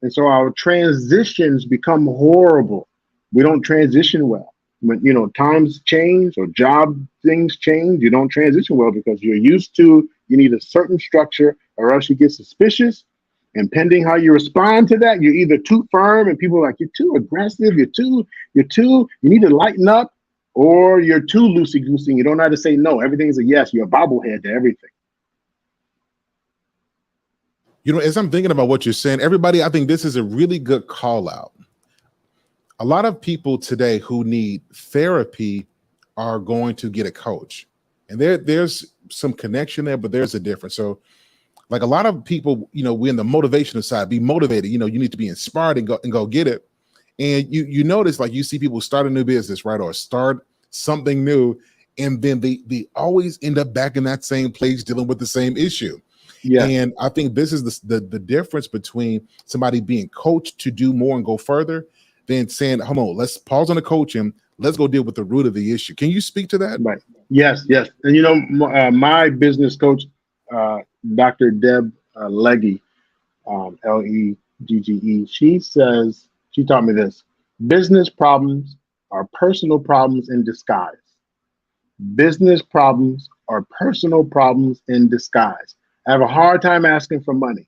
And so our transitions become horrible. We don't transition well. When, times change or job things change, you don't transition well because you need a certain structure or else you get suspicious. And pending how you respond to that, you're either too firm and people are like, you're too aggressive, you need to lighten up. Or you're too loosey-goosey. You don't know how to say no. Everything's a yes. You're a bobblehead to everything. As I'm thinking about what you're saying, everybody, I think this is a really good call out. A lot of people today who need therapy are going to get a coach. And there's some connection there, but there's a difference. So like a lot of people, we're in the motivational side, be motivated. You need to be inspired and go get it. And you notice, like you see people start a new business, right? Or start something new. And then they always end up back in that same place dealing with the same issue. Yeah. And I think this is the difference between somebody being coached to do more and go further than saying, hold on, let's pause on the coaching. Let's go deal with the root of the issue. Can you speak to that? Right. Yes. And my business coach, Dr. Deb Legge, Legge, she taught me this: business problems are personal problems in disguise. Business problems are personal problems in disguise. I have a hard time asking for money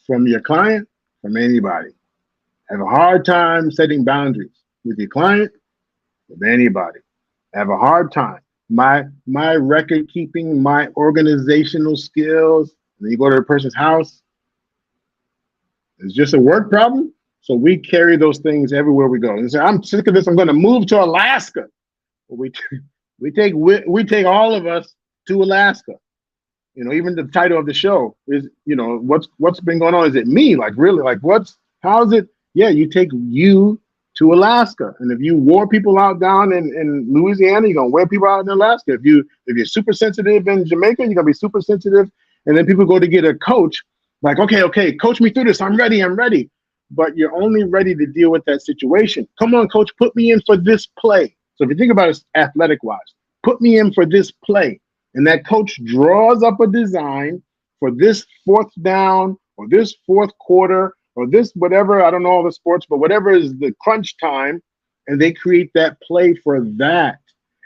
from your client, from anybody. I have a hard time setting boundaries with your client, with anybody. I have a hard time. My record keeping, my organizational skills, and then you go to a person's house, it's just a work problem. So we carry those things everywhere we go. And say, I'm sick of this. I'm going to move to Alaska. We take all of us to Alaska. Even the title of the show is, what's been going on? Is it me? Like, really? Like, how's it? Yeah, you take you to Alaska. And if you wore people out down in Louisiana, you're gonna wear people out in Alaska. If you're super sensitive in Jamaica, you're gonna be super sensitive. And then people go to get a coach, like, okay, coach me through this. I'm ready. But you're only ready to deal with that situation. Come on, coach, put me in for this play. So if you think about it athletic wise, put me in for this play. And that coach draws up a design for this fourth down or this fourth quarter or this whatever, I don't know all the sports, but whatever is the crunch time, and they create that play for that.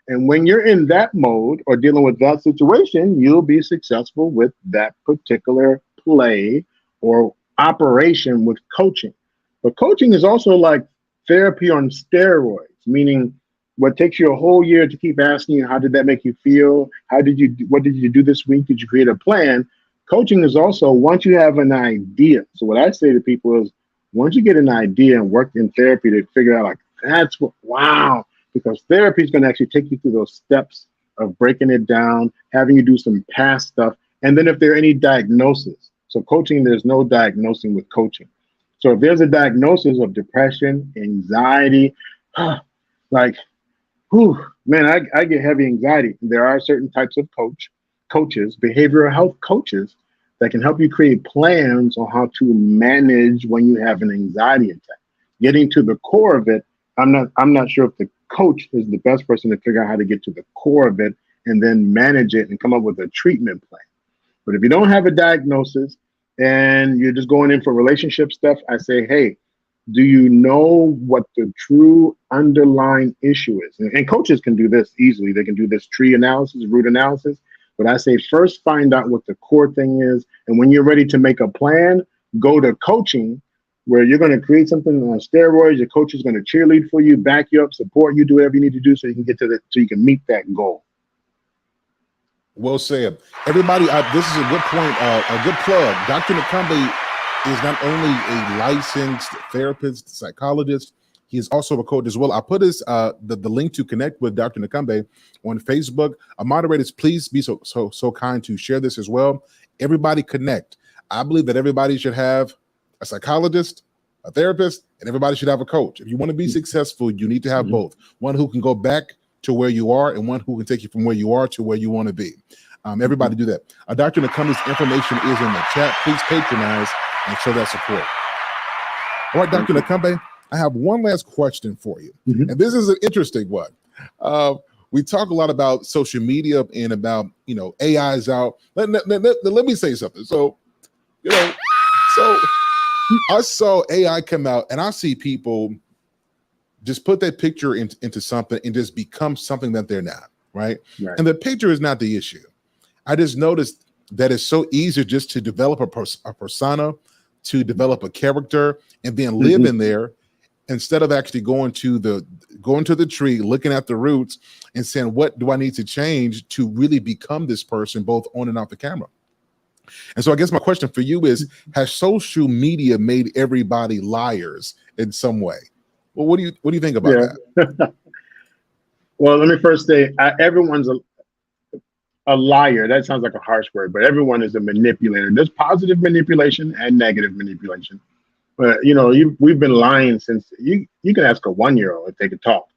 And when you're in that mode or dealing with that situation, you'll be successful with that particular play or operation with coaching. But coaching is also like therapy on steroids, meaning what takes you a whole year to keep asking you, how did that make you feel? What did you do this week? Did you create a plan? Coaching is also once you have an idea. So what I say to people is once you get an idea and work in therapy to figure out like, wow, because therapy is going to actually take you through those steps of breaking it down, having you do some past stuff. And then if there are any diagnoses, so coaching, there's no diagnosing with coaching. So if there's a diagnosis of depression, anxiety, like, man, I get heavy anxiety. There are certain types of coaches, behavioral health coaches that can help you create plans on how to manage when you have an anxiety attack. Getting to the core of it, I'm not sure if the coach is the best person to figure out how to get to the core of it and then manage it and come up with a treatment plan. But if you don't have a diagnosis and you're just going in for relationship stuff, I say, hey, do you know what the true underlying issue is? And coaches can do this easily. They can do this tree analysis, root analysis. But I say first find out what the core thing is. And when you're ready to make a plan, go to coaching, where you're going to create something on steroids. Your coach is going to cheerlead for you, back you up, support you, do whatever you need to do so you can get to so you can meet that goal. Well said. Everybody, this is a good point, a good plug. Dr. Nakambe is not only a licensed therapist, psychologist, he is also a coach as well. I put his the link to connect with Dr. Nakambe on Facebook. Moderators, please be so kind to share this as well. Everybody connect. I believe that everybody should have a psychologist, a therapist, and everybody should have a coach. If you want to be successful, you need to have both. One who can go back to where you are and one who can take you from where you are to where you want to be. Everybody do that. Dr. Nakambe's information is in the chat. Please patronize and show that support. All right, Dr. Nakambe, I have one last question for you. And this is an interesting one. We talk a lot about social media and about, AI's out. Let me say something. So, so I saw AI come out and I see people just put that picture into something and just become something that they're not, right? And the picture is not the issue. I just noticed that it's so easy just to develop a persona, to develop a character, and then live in there instead of actually going to the tree, looking at the roots and saying, what do I need to change to really become this person, both on and off the camera? And so I guess my question for you is, has social media made everybody liars in some way? Well, what do you think about that? Well, let me first say, everyone's a liar. That sounds like a harsh word, but everyone is a manipulator. There's positive manipulation and negative manipulation. But we've been lying since you can ask a 1-year-old if they could talk.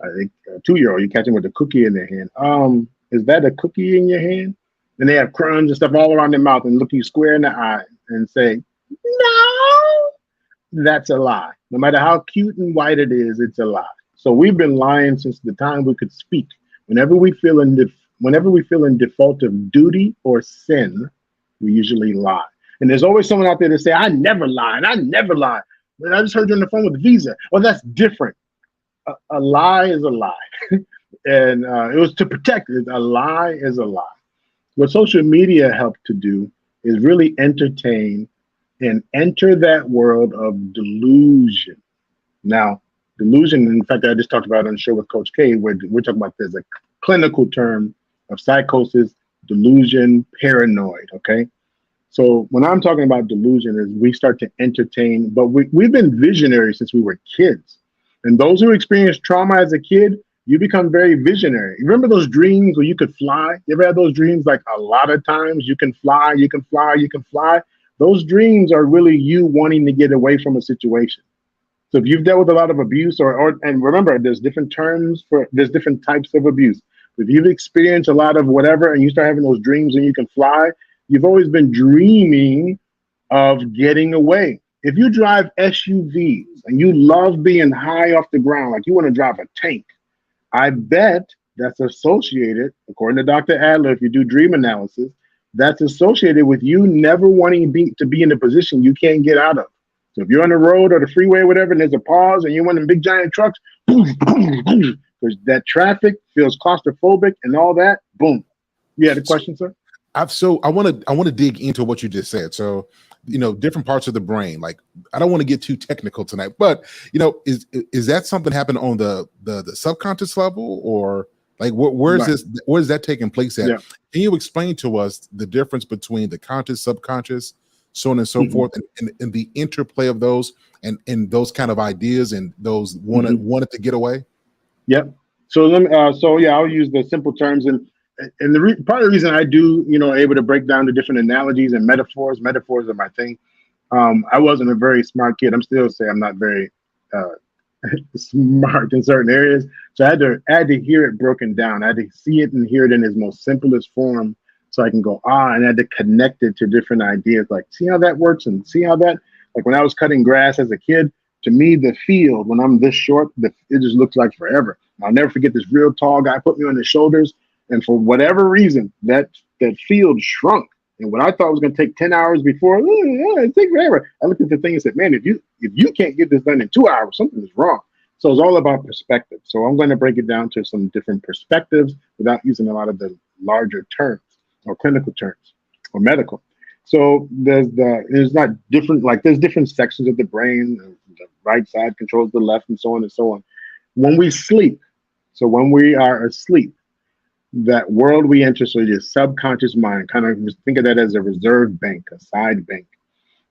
I think a 2-year-old, you catch them with a cookie in their hand. Is that a cookie in your hand? And they have crumbs and stuff all around their mouth and look you square in the eye and say, no, that's a lie. No matter how cute and white it is, it's a lie. So we've been lying since the time we could speak. Whenever we feel in default of duty or sin, we usually lie. And there's always someone out there that say, I never lie. But I just heard you on the phone with Visa. Well, that's different. A lie is a lie. And it was to protect it. A lie is a lie. What social media helped to do is really entertain and enter that world of delusion. Now, delusion, in fact, I just talked about it on the show with Coach K, where we're talking about there's a clinical term of psychosis, delusion, paranoid, okay? So when I'm talking about delusion is we start to entertain, but we've been visionary since we were kids. And those who experience trauma as a kid, you become very visionary. You remember those dreams where you could fly? You ever had those dreams like a lot of times? You can fly, you can fly, you can fly. Those dreams are really you wanting to get away from a situation. So if you've dealt with a lot of abuse, and remember, there's different there's different types of abuse. If you've experienced a lot of whatever, and you start having those dreams and you can fly, you've always been dreaming of getting away. If you drive SUVs and you love being high off the ground, like you want to drive a tank, I bet that's associated, according to Dr. Adler, if you do dream analysis, that's associated with you never wanting to be in a position you can't get out of. So if you're on the road or the freeway or whatever, and there's a pause and you're one of them big giant trucks, because that traffic feels claustrophobic and all that, boom. You had a question, sir? I want to dig into what you just said. So, different parts of the brain. Like, I don't want to get too technical tonight, but is that something happening on the subconscious level, or like where is that taking place at? Yeah. Can you explain to us the difference between the conscious, subconscious, so on and so forth, and the interplay of those and those kind of ideas and those wanted to get away? Yep. So I'll use the simple terms and part of the reason I do, able to break down the different analogies and metaphors. Metaphors are my thing. I wasn't a very smart kid. I'm still saying I'm not very smart in certain areas. So I had to hear it broken down. I had to see it and hear it in its most simplest form, so I can go, and I had to connect it to different ideas. Like, see how that works, and see how that, like when I was cutting grass as a kid, to me, the field, when I'm this short, it just looks like forever. I'll never forget this real tall guy put me on his shoulders. And for whatever reason, that field shrunk. And what I thought was going to take 10 hours before, it takes forever. I looked at the thing and said, man, if you can't get this done in 2 hours, something is wrong. So it's all about perspective. So I'm going to break it down to some different perspectives without using a lot of the larger terms or clinical terms or medical. So there's different sections of the brain. The right side controls the left, and so on and so on. When we sleep, so when we are asleep, that world we enter, so your subconscious mind, kind of think of that as a reserve bank, a side bank.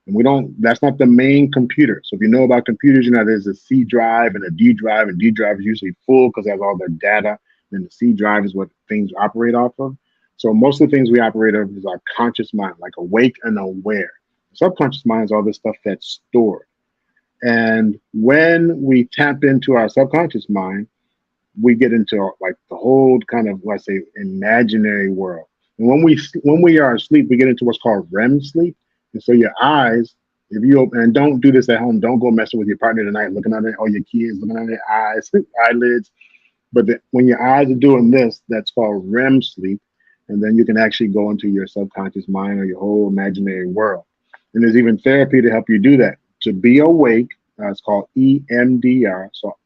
And that's not the main computer. So if you know about computers, there's a C drive and a D drive, and D drive is usually full because it has all their data. And the C drive is what things operate off of. So most of the things we operate off is our conscious mind, like awake and aware. The subconscious mind is all the stuff that's stored. And when we tap into our subconscious mind, we get into like the whole kind of, let's say, imaginary world. And when we are asleep, we get into what's called REM sleep. And so your eyes, if you open, and don't do this at home, don't go messing with your partner tonight, looking at it, or your kids looking at their eyes, eyelids. But when your eyes are doing this, that's called REM sleep. And then you can actually go into your subconscious mind or your whole imaginary world. And there's even therapy to help you do that. To be awake, it's called EMDR. So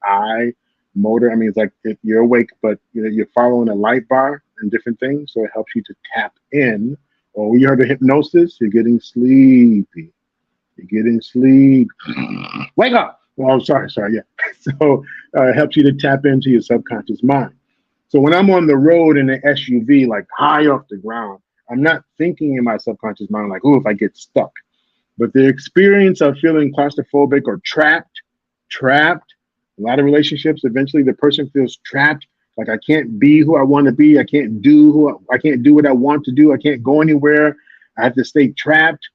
motor. I mean, it's like if you're awake, but you're following a light bar and different things. So it helps you to tap in. Or when you heard the hypnosis, you're getting sleepy. You're getting sleep. Wake up. Oh, sorry. Yeah. So it helps you to tap into your subconscious mind. So when I'm on the road in an SUV, like high off the ground, I'm not thinking in my subconscious mind like, if I get stuck. But the experience of feeling claustrophobic or trapped, a lot of relationships, eventually the person feels trapped. Like, I can't be who I want to be. I can't do what I want to do. I can't go anywhere. I have to stay trapped.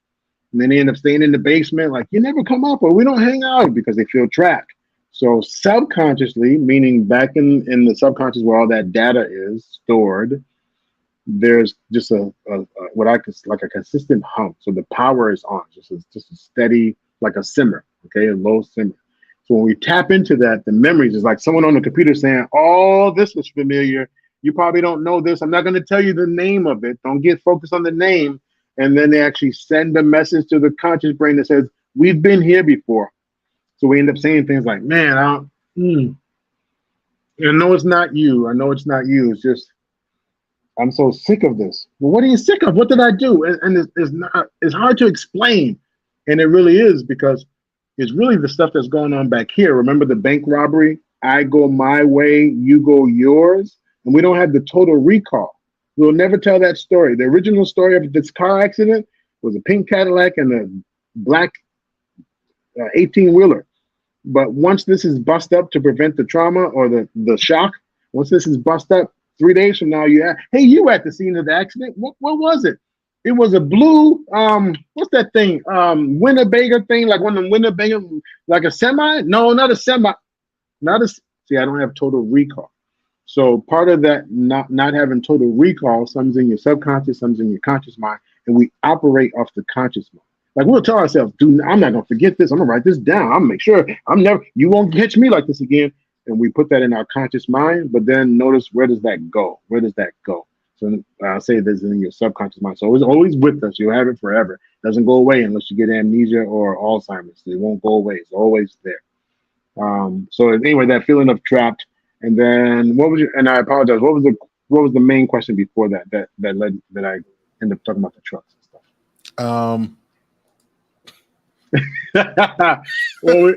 And then they end up staying in the basement. Like, you never come up, or we don't hang out, because they feel trapped. So subconsciously, meaning back in the subconscious where all that data is stored, there's just what I could like a consistent hum. So the power is on, just a steady, like a simmer, okay, a low simmer. So when we tap into that, the memories is like someone on the computer saying, "Oh, this was familiar. You probably don't know this. I'm not going to tell you the name of it. Don't get focused on the name." And then they actually send a message to the conscious brain that says, "We've been here before." So we end up saying things like, "Man, I know it's not you. I know it's not you. It's just, I'm so sick of this." Well, what are you sick of? What did I do? And it's hard to explain. And it really is, because it's really the stuff that's going on back here. Remember the bank robbery? I go my way, you go yours. And we don't have the total recall. We'll never tell that story. The original story of this car accident was a pink Cadillac and a black 18-wheeler. But once this is bust up to prevent the trauma or the shock, once this is bust up, 3 days from now, you were at the scene of the accident. What was it? It was a blue, what's that thing? Winnebago thing, like one of the Winnebago, like a semi? No, not a semi. Not a, see, I don't have total recall. So part of that not having total recall, some's in your subconscious, some's in your conscious mind, and we operate off the conscious mind. Like we'll tell ourselves, dude, I'm not gonna forget this. I'm gonna write this down. I'm gonna make sure you won't catch me like this again. And we put that in our conscious mind, but then notice, where does that go? Where does that go? So I'll say this in your subconscious mind. So it's always with us. You'll have it forever. It doesn't go away unless you get amnesia or Alzheimer's. It won't go away. It's always there. So anyway, that feeling of trapped. And then and I apologize. What was the main question before that led that I ended up talking about the trucks and stuff? Well,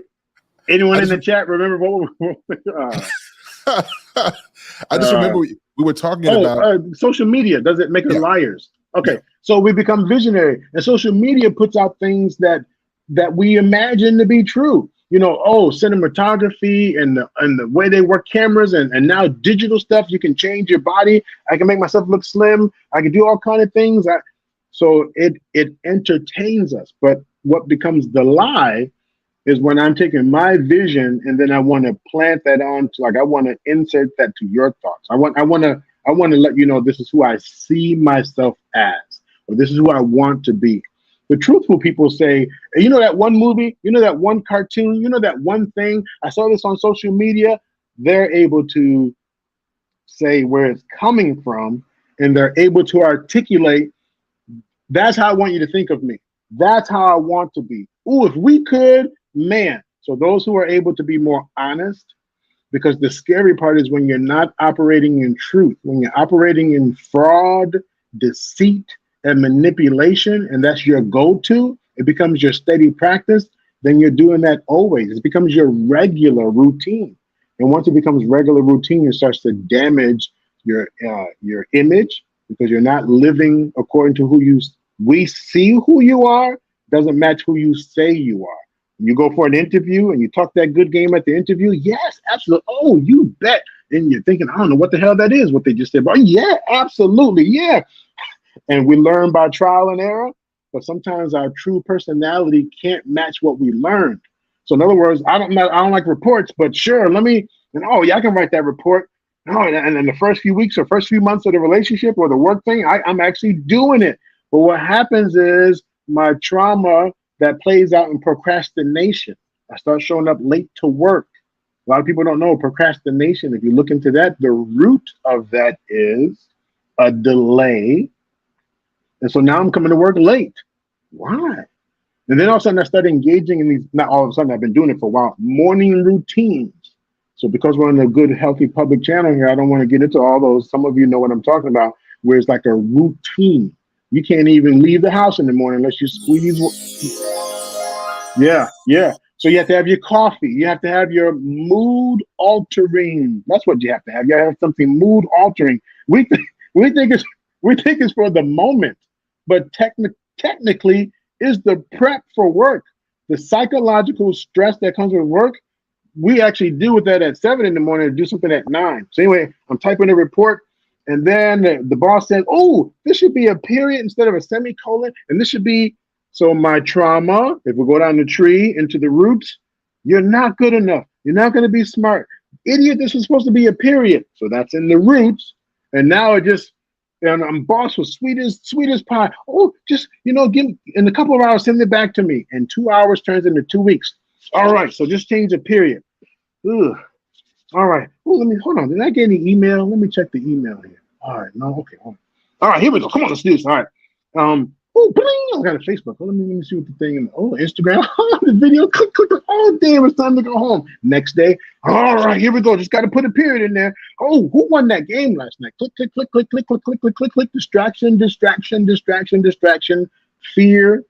anyone in the chat remember what? I just remember we were talking about social media. Does it make us liars? Okay, so we become visionary, and social media puts out things that we imagine to be true. You know, cinematography and the way they work cameras and now digital stuff. You can change your body. I can make myself look slim. I can do all kind of things. So it entertains us. But what becomes the lie is when I'm taking my vision and then I want to plant that on to, like, I want to insert that to your thoughts. I want to let you know this is who I see myself as, or this is who I want to be. The truthful people say, you know that one movie, you know that one cartoon, you know that one thing, I saw this on social media. They're able to say where it's coming from, and they're able to articulate, that's how I want you to think of me. That's how I want to be. Ooh, if we could, man. So those who are able to be more honest, because the scary part is when you're not operating in truth, when you're operating in fraud, deceit, and manipulation, and that's your go-to, it becomes your steady practice, then you're doing that always. It becomes your regular routine. And once it becomes regular routine, it starts to damage your image, because you're not living according to we see who you are, doesn't match who you say you are. You go for an interview and you talk that good game at the interview. Yes, absolutely. Oh, you bet. And you're thinking, I don't know what the hell that is, what they just said. But yeah, absolutely. Yeah. And we learn by trial and error, but sometimes our true personality can't match what we learned. So in other words, I don't like reports, but sure, I can write that report. Oh, and in the first few weeks or first few months of the relationship or the work thing, I'm actually doing it. But what happens is my trauma that plays out in procrastination. I start showing up late to work. A lot of people don't know procrastination. If you look into that, the root of that is a delay. And so now I'm coming to work late. Why? And then all of a sudden I started engaging in these, not all of a sudden, I've been doing it for a while, morning routines. So because we're on a good, healthy public channel here, I don't want to get into all those. Some of you know what I'm talking about, where it's like a routine. You can't even leave the house in the morning unless you squeeze. Yeah. So you have to have your coffee. You have to have your mood altering. That's what you have to have. You have to have something mood altering. We think it's for the moment, but technically is the prep for work. The psychological stress that comes with work, we actually deal with that at 7 in the morning and do something at 9. So anyway, I'm typing a report, and then the boss says, oh, this should be a period instead of a semicolon, and this should be, so my trauma, if we go down the tree into the roots, you're not good enough. You're not going to be smart. Idiot, this was supposed to be a period. So that's in the roots. And now I'm boss was sweet as pie. Oh, just, give in a couple of hours, send it back to me. And 2 hours turns into 2 weeks. All right, so just change the period. Ugh. All right. Oh, hold on. Did I get any email? Let me check the email here. All right. No, okay. All right, here we go. Come on, let's do this. All right. Oh, bling! I got a Facebook. Let me see what the thing. Instagram. The video. Click. Oh, damn! It's time to go home. Next day. All right, here we go. Just got to put a period in there. Oh, who won that game last night? Click. Distraction. Fear.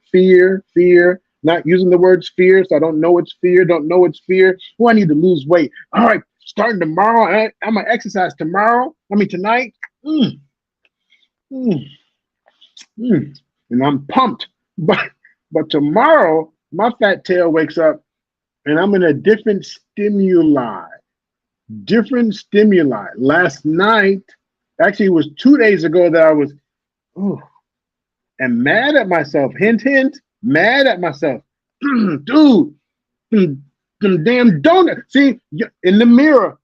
Not using the words fear, so I don't know it's fear. Oh, I need to lose weight. All right, starting tomorrow. I'm gonna exercise tomorrow. Tonight. And I'm pumped. But tomorrow, my fat tail wakes up and I'm in a different stimuli. Last night, actually it was 2 days ago that I was, and mad at myself. Hint, hint, mad at myself. Dude, them damn donut. See, in the mirror,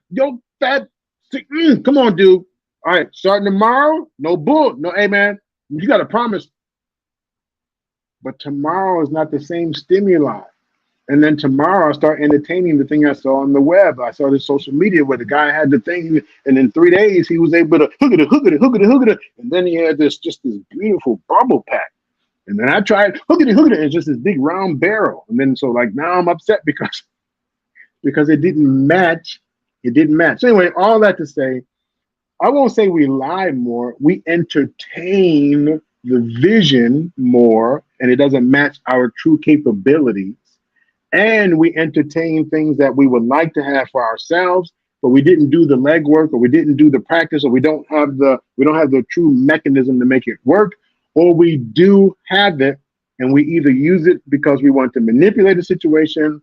yo, fat. Come on, dude. All right, starting tomorrow, no bull. No, hey, man, you got to promise. But tomorrow is not the same stimuli. And then tomorrow I start entertaining the thing I saw on the web. I saw the social media where the guy had the thing, and in 3 days he was able to hook it, and then he had this beautiful bubble pack. And then I tried hook it, and it's just this big round barrel. And then so like now I'm upset because it didn't match. It didn't match. So anyway, all that to say, I won't say we lie more. We entertain the vision more, and it doesn't match our true capabilities. And we entertain things that we would like to have for ourselves, but we didn't do the legwork, or we didn't do the practice, or we don't have the true mechanism to make it work, or we do have it and we either use it because we want to manipulate a situation,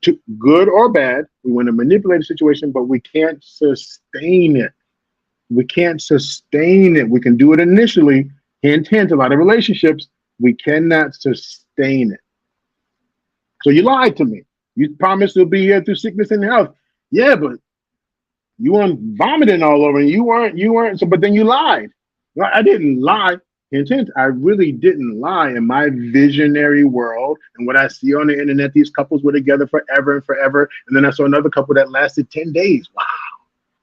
to good or bad. We want to manipulate a situation, but we can't sustain it. We can't sustain it. We can do it initially. Hint, hint, a lot of relationships, we cannot sustain it. So you lied to me. You promised to be here through sickness and health. Yeah, but you weren't vomiting all over, and you weren't. So, but then you lied. Well, I didn't lie. Intent. I really didn't lie. In my visionary world and what I see on the internet, these couples were together forever and forever. And then I saw another couple that lasted 10 days. Wow.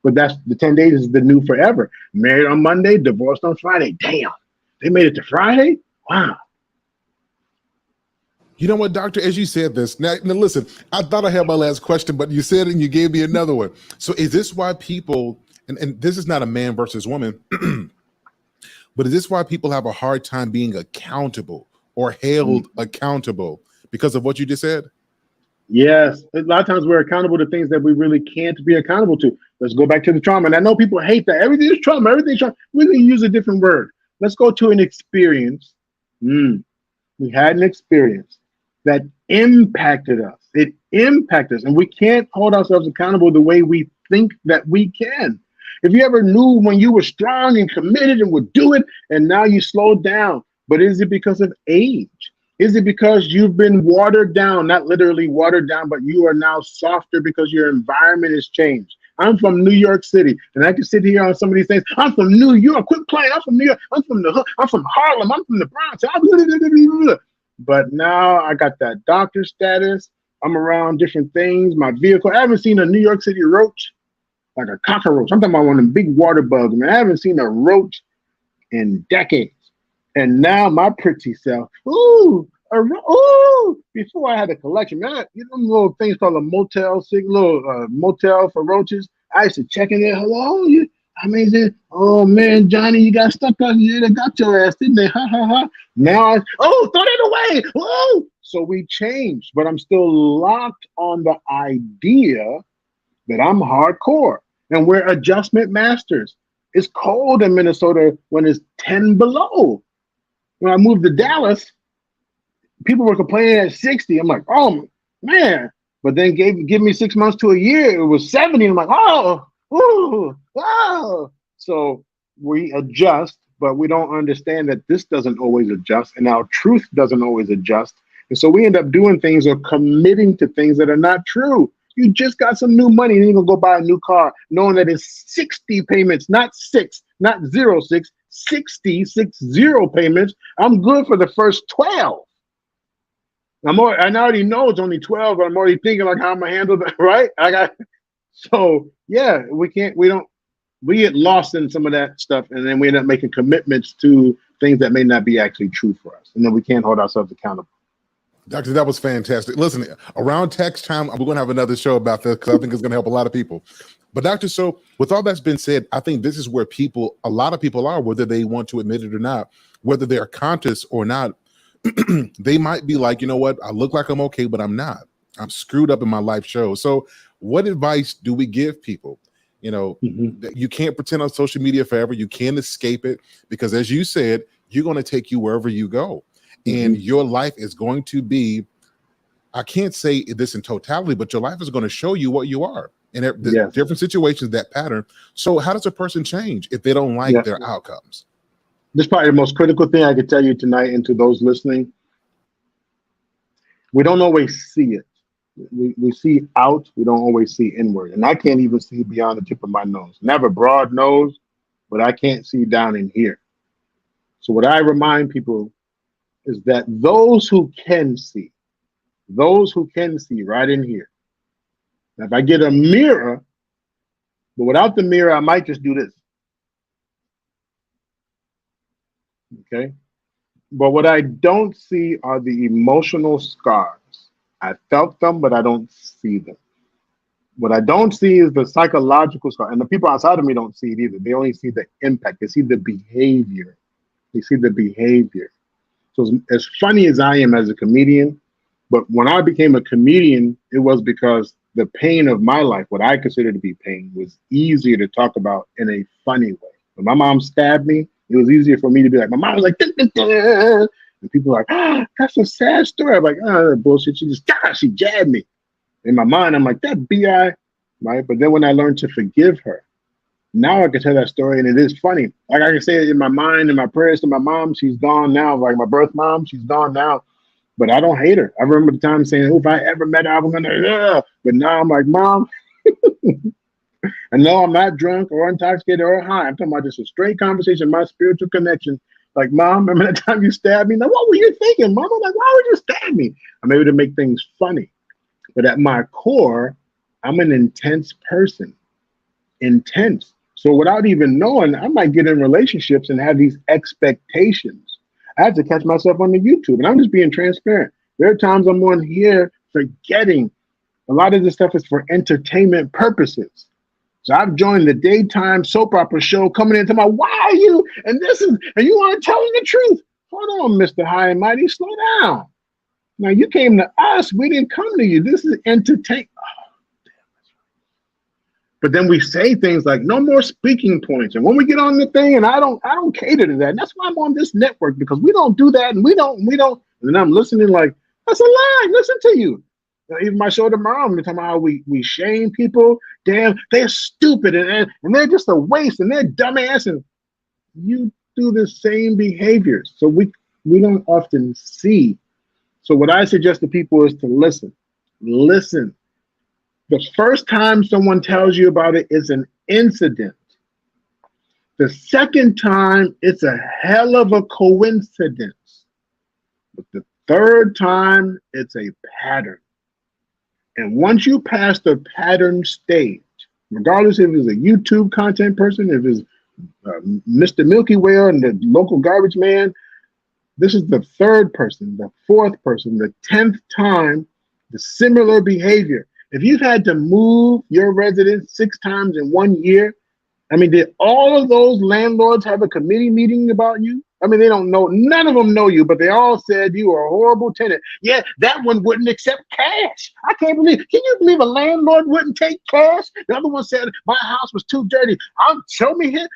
But that's the 10 days is the new forever. Married on Monday, divorced on Friday. Damn. They made it to Friday? Wow. You know what, doctor, as you said this, now listen, I thought I had my last question, but you said it and you gave me another one. So is this why people, and this is not a man versus woman, but is this why people have a hard time being accountable or held accountable because of what you just said? Yes. A lot of times we're accountable to things that we really can't be accountable to. Let's go back to the trauma. And I know people hate that. Everything is trauma. Everything's trauma. We're going to use a different word. Let's go to an experience. We had an experience that impacted us. It impacted us. And we can't hold ourselves accountable the way we think that we can. If you ever knew when you were strong and committed and would do it, and now you slowed down, but is it because of age? Is it because you've been watered down, not literally watered down, but you are now softer because your environment has changed? I'm from New York City, and I can sit here on some of these things. I'm from New York. Quit playing. I'm from New York. I'm from the hood. I'm from Harlem. I'm from the Bronx. But now I got that doctor status. I'm around different things. My vehicle. I haven't seen a New York City roach, like a cockroach. I'm talking about one of them big water bugs, man. I haven't seen a roach in decades. And now my pretty self, before I had a collection, man, you know, little things called a motel, motel for roaches. I used to check in there. Hello, you amazing. Oh man, Johnny, you got stuck on here. They got your ass, didn't they? Ha ha ha. Now, throw that away. Oh, so we changed, but I'm still locked on the idea that I'm hardcore and we're adjustment masters. It's cold in Minnesota when it's 10 below. When I moved to Dallas, people were complaining at 60. I'm like, oh man. But then give me 6 months to a year, it was 70. I'm like, oh. So we adjust, but we don't understand that this doesn't always adjust, and our truth doesn't always adjust. And so we end up doing things or committing to things that are not true. You just got some new money and you're gonna go buy a new car, knowing that it's 60 payments, not 6, not 06, 60 payments. I'm good for the first 12. I already know it's only 12, but I'm already thinking like how I'm gonna handle that, right? So yeah, we get lost in some of that stuff, and then we end up making commitments to things that may not be actually true for us, and then we can't hold ourselves accountable. Doctor, that was fantastic. Listen, around tax time, we're going to have another show about this because I think it's going to help a lot of people. But doctor, so with all that's been said, I think this is where a lot of people are, whether they want to admit it or not, whether they're conscious or not. They might be like, you know what? I look like I'm okay, but I'm not. I'm screwed up in my life show. So what advice do we give people? You know, you can't pretend on social media forever. You can't escape it because, as you said, you're going to take you wherever you go. And your life is going to be, I can't say this in totality, but your life is going to show you what you are in the different situations, that pattern. So how does a person change if they don't like their outcomes? This is probably the most critical thing I could tell you tonight, and to those listening. We don't always see it. We see out, we don't always see inward. And I can't even see beyond the tip of my nose. And I have a broad nose, but I can't see down in here. So what I remind people is that those who can see right in here. Now, if I get a mirror, but without the mirror, I might just do this. Okay. But what I don't see are the emotional scars. I felt them, but I don't see them. What I don't see is the psychological scar. And the people outside of me don't see it either. They only see the impact. They see the behavior. They see the behavior. So as funny as I am as a comedian, but when I became a comedian, it was because the pain of my life, what I consider to be pain, was easier to talk about in a funny way. When my mom stabbed me, it was easier for me to be like, my mom was like, "Duh, duh, duh." And people were like, that's a sad story. I'm like, bullshit. She jabbed me. In my mind, I'm like, that BI, right? But then when I learned to forgive her, now I can tell that story, and it is funny. Like I can say it in my mind, in my prayers to my mom. She's gone now. Like my birth mom, she's gone now. But I don't hate her. I remember the time saying, if I ever met her, I'm going to, but now I'm like, Mom, I know I'm not drunk or intoxicated or high. I'm talking about just a straight conversation, my spiritual connection. Like, Mom, remember that time you stabbed me? Now, what were you thinking, Mom? I'm like, why would you stab me? I'm able to make things funny. But at my core, I'm an intense person. Intense. So without even knowing, I might get in relationships and have these expectations. I have to catch myself on the YouTube, and I'm just being transparent. There are times I'm on here forgetting a lot of this stuff is for entertainment purposes. So I've joined the daytime soap opera show coming into my, why are you, and you want to tell me the truth. Hold on, Mr. High and Mighty, slow down. Now you came to us, we didn't come to you. This is entertainment. But then we say things like no more speaking points. And when we get on the thing, and I don't cater to that. And that's why I'm on this network, because we don't do that, and we don't. And then I'm listening like, that's a lie. Listen to you. Even my show tomorrow, I'm talking about how we shame people. Damn, they're stupid and they're just a waste and they're dumbass. And you do the same behaviors. So we don't often see. So what I suggest to people is to listen. Listen. The first time someone tells you about it is an incident. The second time, it's a hell of a coincidence. But the third time, it's a pattern. And once you pass the pattern stage, regardless if it's a YouTube content person, if it's Mr. Milky Way and the local garbage man, this is the third person, the fourth person, the 10th time, the similar behavior. If you've had to move your residence 6 times in 1 year, I mean, did all of those landlords have a committee meeting about you? I mean, they don't know, none of them know you, but they all said you are a horrible tenant. Yeah, that one wouldn't accept cash. I can't believe, can you believe a landlord wouldn't take cash? The other one said my house was too dirty. Show me here.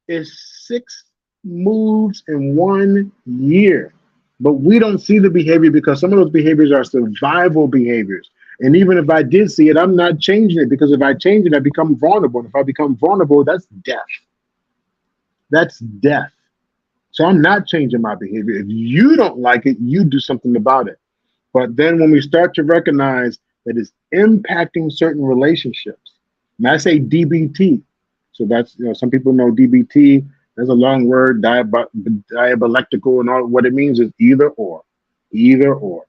It's 6 moves in 1 year. But we don't see the behavior because some of those behaviors are survival behaviors. And even if I did see it, I'm not changing it, because if I change it, I become vulnerable. And if I become vulnerable, that's death. That's death. So I'm not changing my behavior. If you don't like it, you do something about it. But then when we start to recognize that it's impacting certain relationships, and I say DBT. So that's, some people know DBT. There's a long word, dialectical, and all. What it means is either or. Either or.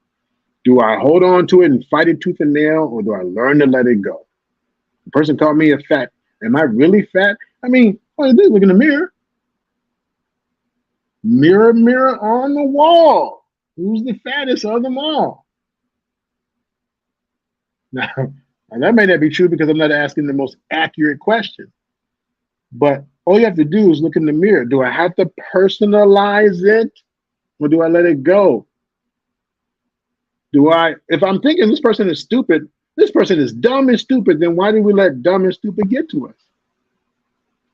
Do I hold on to it and fight it tooth and nail, or do I learn to let it go? The person called me a fat. Am I really fat? I mean, all you do is look in the mirror. Mirror, mirror on the wall. Who's the fattest of them all? Now, that may not be true because I'm not asking the most accurate question. But all you have to do is look in the mirror. Do I have to personalize it, or do I let it go? If I'm thinking this person is stupid, this person is dumb and stupid, then why do we let dumb and stupid get to us?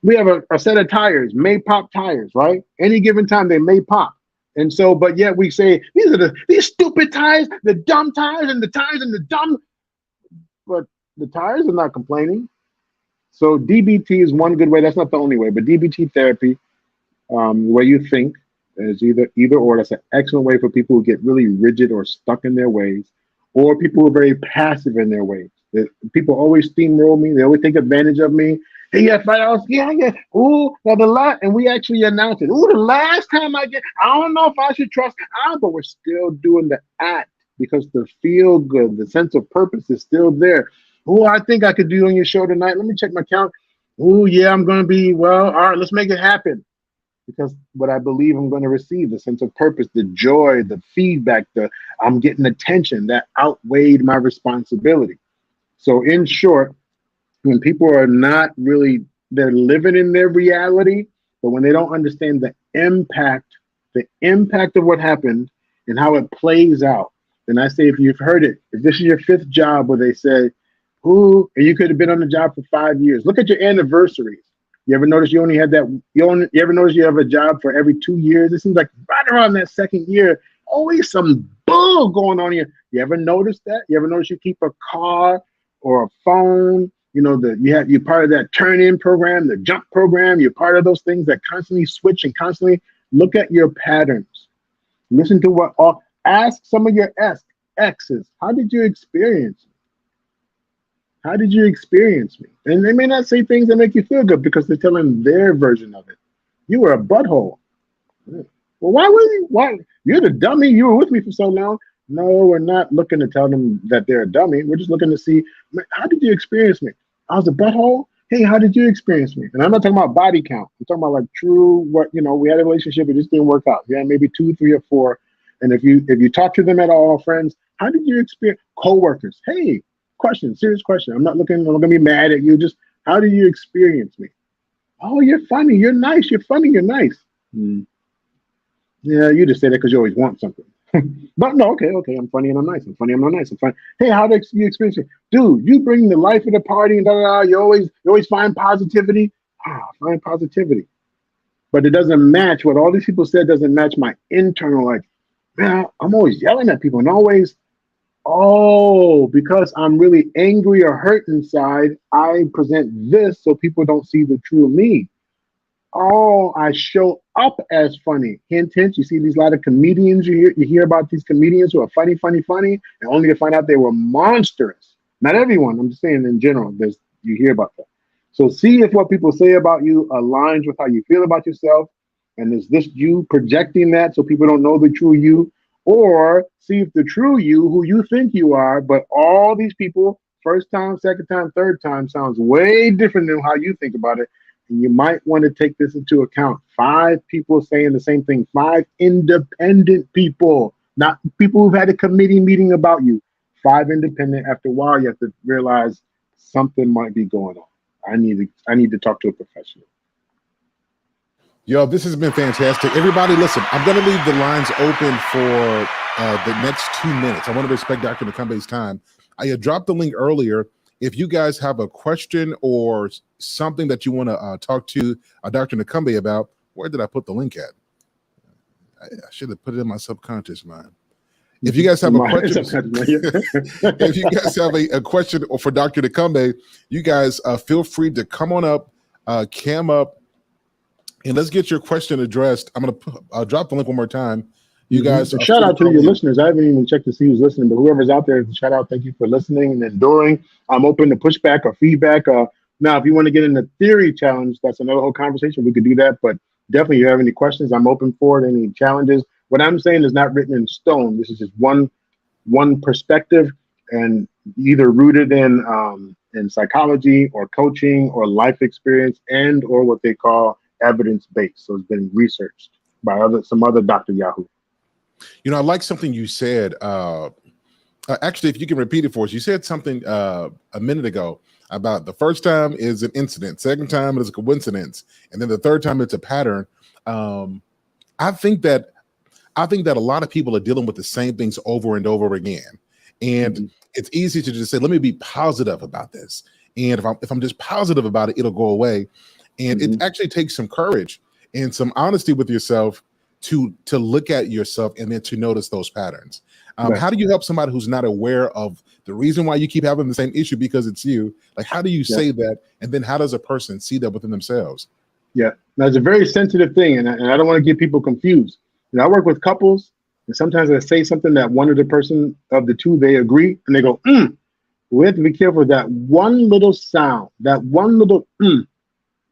We have a set of tires, may pop tires, right? Any given time they may pop. And so, but yet we say, these stupid tires, the dumb tires, and the tires and the dumb, but the tires are not complaining. So DBT is one good way. That's not the only way, but DBT therapy The way you think is either or. That's an excellent way for people who get really rigid or stuck in their ways, or people who are very passive in their ways. People always steamroll me. They always take advantage of me. Hey, yeah, $5. Yeah, yeah. Ooh, well, and we actually announced it. Ooh, the last time I don't know if I should trust. But we're still doing the act because the feel good, the sense of purpose is still there. Oh, I think I could do on your show tonight. Let me check my count. Oh, yeah, I'm going to be, well, all right, let's make it happen. Because what I believe I'm going to receive, the sense of purpose, the joy, the feedback, I'm getting attention that outweighed my responsibility. So in short, when people are not really, they're living in their reality, but when they don't understand the impact of what happened and how it plays out, then I say, if you've heard it, if this is your fifth job where they say, "Ooh, and you could have been on the job for 5 years," look at your anniversaries. You ever notice you only had that? You ever notice you have a job for every 2 years? It seems like right around that second year, always some bull going on here. You ever notice that? You ever notice you keep a car or a phone? You know that you're part of that turn-in program, the jump program. You're part of those things that constantly switch and constantly look at your patterns. Listen to ask some of your exes. How did you experience? How did you experience me? And they may not say things that make you feel good because they're telling their version of it. You were a butthole. Well, why were you? Why? You're the dummy. You were with me for so long. No, we're not looking to tell them that they're a dummy. We're just looking to see, how did you experience me? I was a butthole. Hey, how did you experience me? And I'm not talking about body count. I'm talking about like true, we had a relationship, it just didn't work out. Yeah, maybe 2, 3, or 4. And if you talk to them at all, friends, how did you experience coworkers? Hey, serious question. I'm not gonna be mad at you. Just how do you experience me? Oh, you're funny. You're nice. You're funny. You're nice. Yeah, you just say that because you always want something. But no, okay. I'm funny and I'm nice. I'm funny and I'm nice. I'm funny. Hey, how do you experience it? Dude, you bring the life of the party and da da da. You always find positivity. Find positivity. But it doesn't match what all these people said. Doesn't match my internal. Like, man, I'm always yelling at people and always. Oh, because I'm really angry or hurt inside, I present this so people don't see the true me. Oh, I show up as funny. Hint, hint. You see these lot of comedians. You hear about these comedians who are funny, and only to find out they were monstrous. Not everyone. I'm just saying in general. You hear about that. So see if what people say about you aligns with how you feel about yourself, and is this you projecting that so people don't know the true you, or see if the true you, who you think you are, but all these people, first time, second time, third time, sounds way different than how you think about it. And you might want to take this into account. 5 people saying the same thing. 5 independent people, not people who've had a committee meeting about you. 5 independent. After a while, you have to realize something might be going on. I need to talk to a professional. Yo, this has been fantastic. Everybody, listen, I'm going to leave the lines open for the next 2 minutes. I want to respect Dr. Nakambe's time. I had dropped the link earlier. If you guys have a question or something that you want to talk to Dr. Nakambe about, where did I put the link at? I should have put it in my subconscious mind. If you guys have a question, if you guys have a question for Dr. Nakambe, you guys feel free to come on up, cam up, and let's get your question addressed. I'll drop the link one more time. You guys, shout out to your listeners. I haven't even checked to see who's listening, but whoever's out there, shout out. Thank you for listening and enduring. I'm open to pushback or feedback. Now, if you want to get in the theory challenge, that's another whole conversation. We could do that, but definitely, if you have any questions, I'm open for it. Any challenges? What I'm saying is not written in stone. This is just one perspective, and either rooted in psychology or coaching or life experience, and or what they call evidence-based. So it's been researched by some other Dr. Yahoo. You know, I like something you said. Actually, if you can repeat it for us, you said something a minute ago about the first time is an incident, second time it is a coincidence, and then the third time it's a pattern. I think that a lot of people are dealing with the same things over and over again, and it's easy to just say, "Let me be positive about this," and if I'm just positive about it, it'll go away. And it actually takes some courage and some honesty with yourself to look at yourself and then to notice those patterns. Right. How do you help somebody who's not aware of the reason why you keep having the same issue because it's you? Like, how do you say that? And then how does a person see that within themselves? Yeah. Now, it's a very sensitive thing, and I don't want to get people confused. You know, I work with couples, and sometimes I say something that one of the person of the two, they agree, and they go, mm. We have to be careful of that one little sound, that one little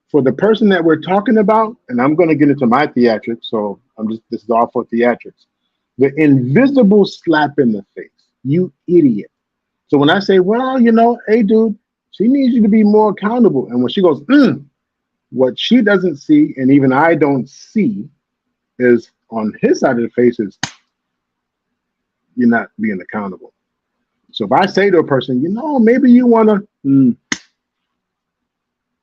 for the person that we're talking about. And I'm going to get into my theatrics, so this is all for theatrics. The invisible slap in the face, you idiot. So when I say, well, you know, hey, dude, she needs you to be more accountable. And when she goes, what she doesn't see, and even I don't see, is on his side of the face is you're not being accountable. So if I say to a person, you know, maybe you want to,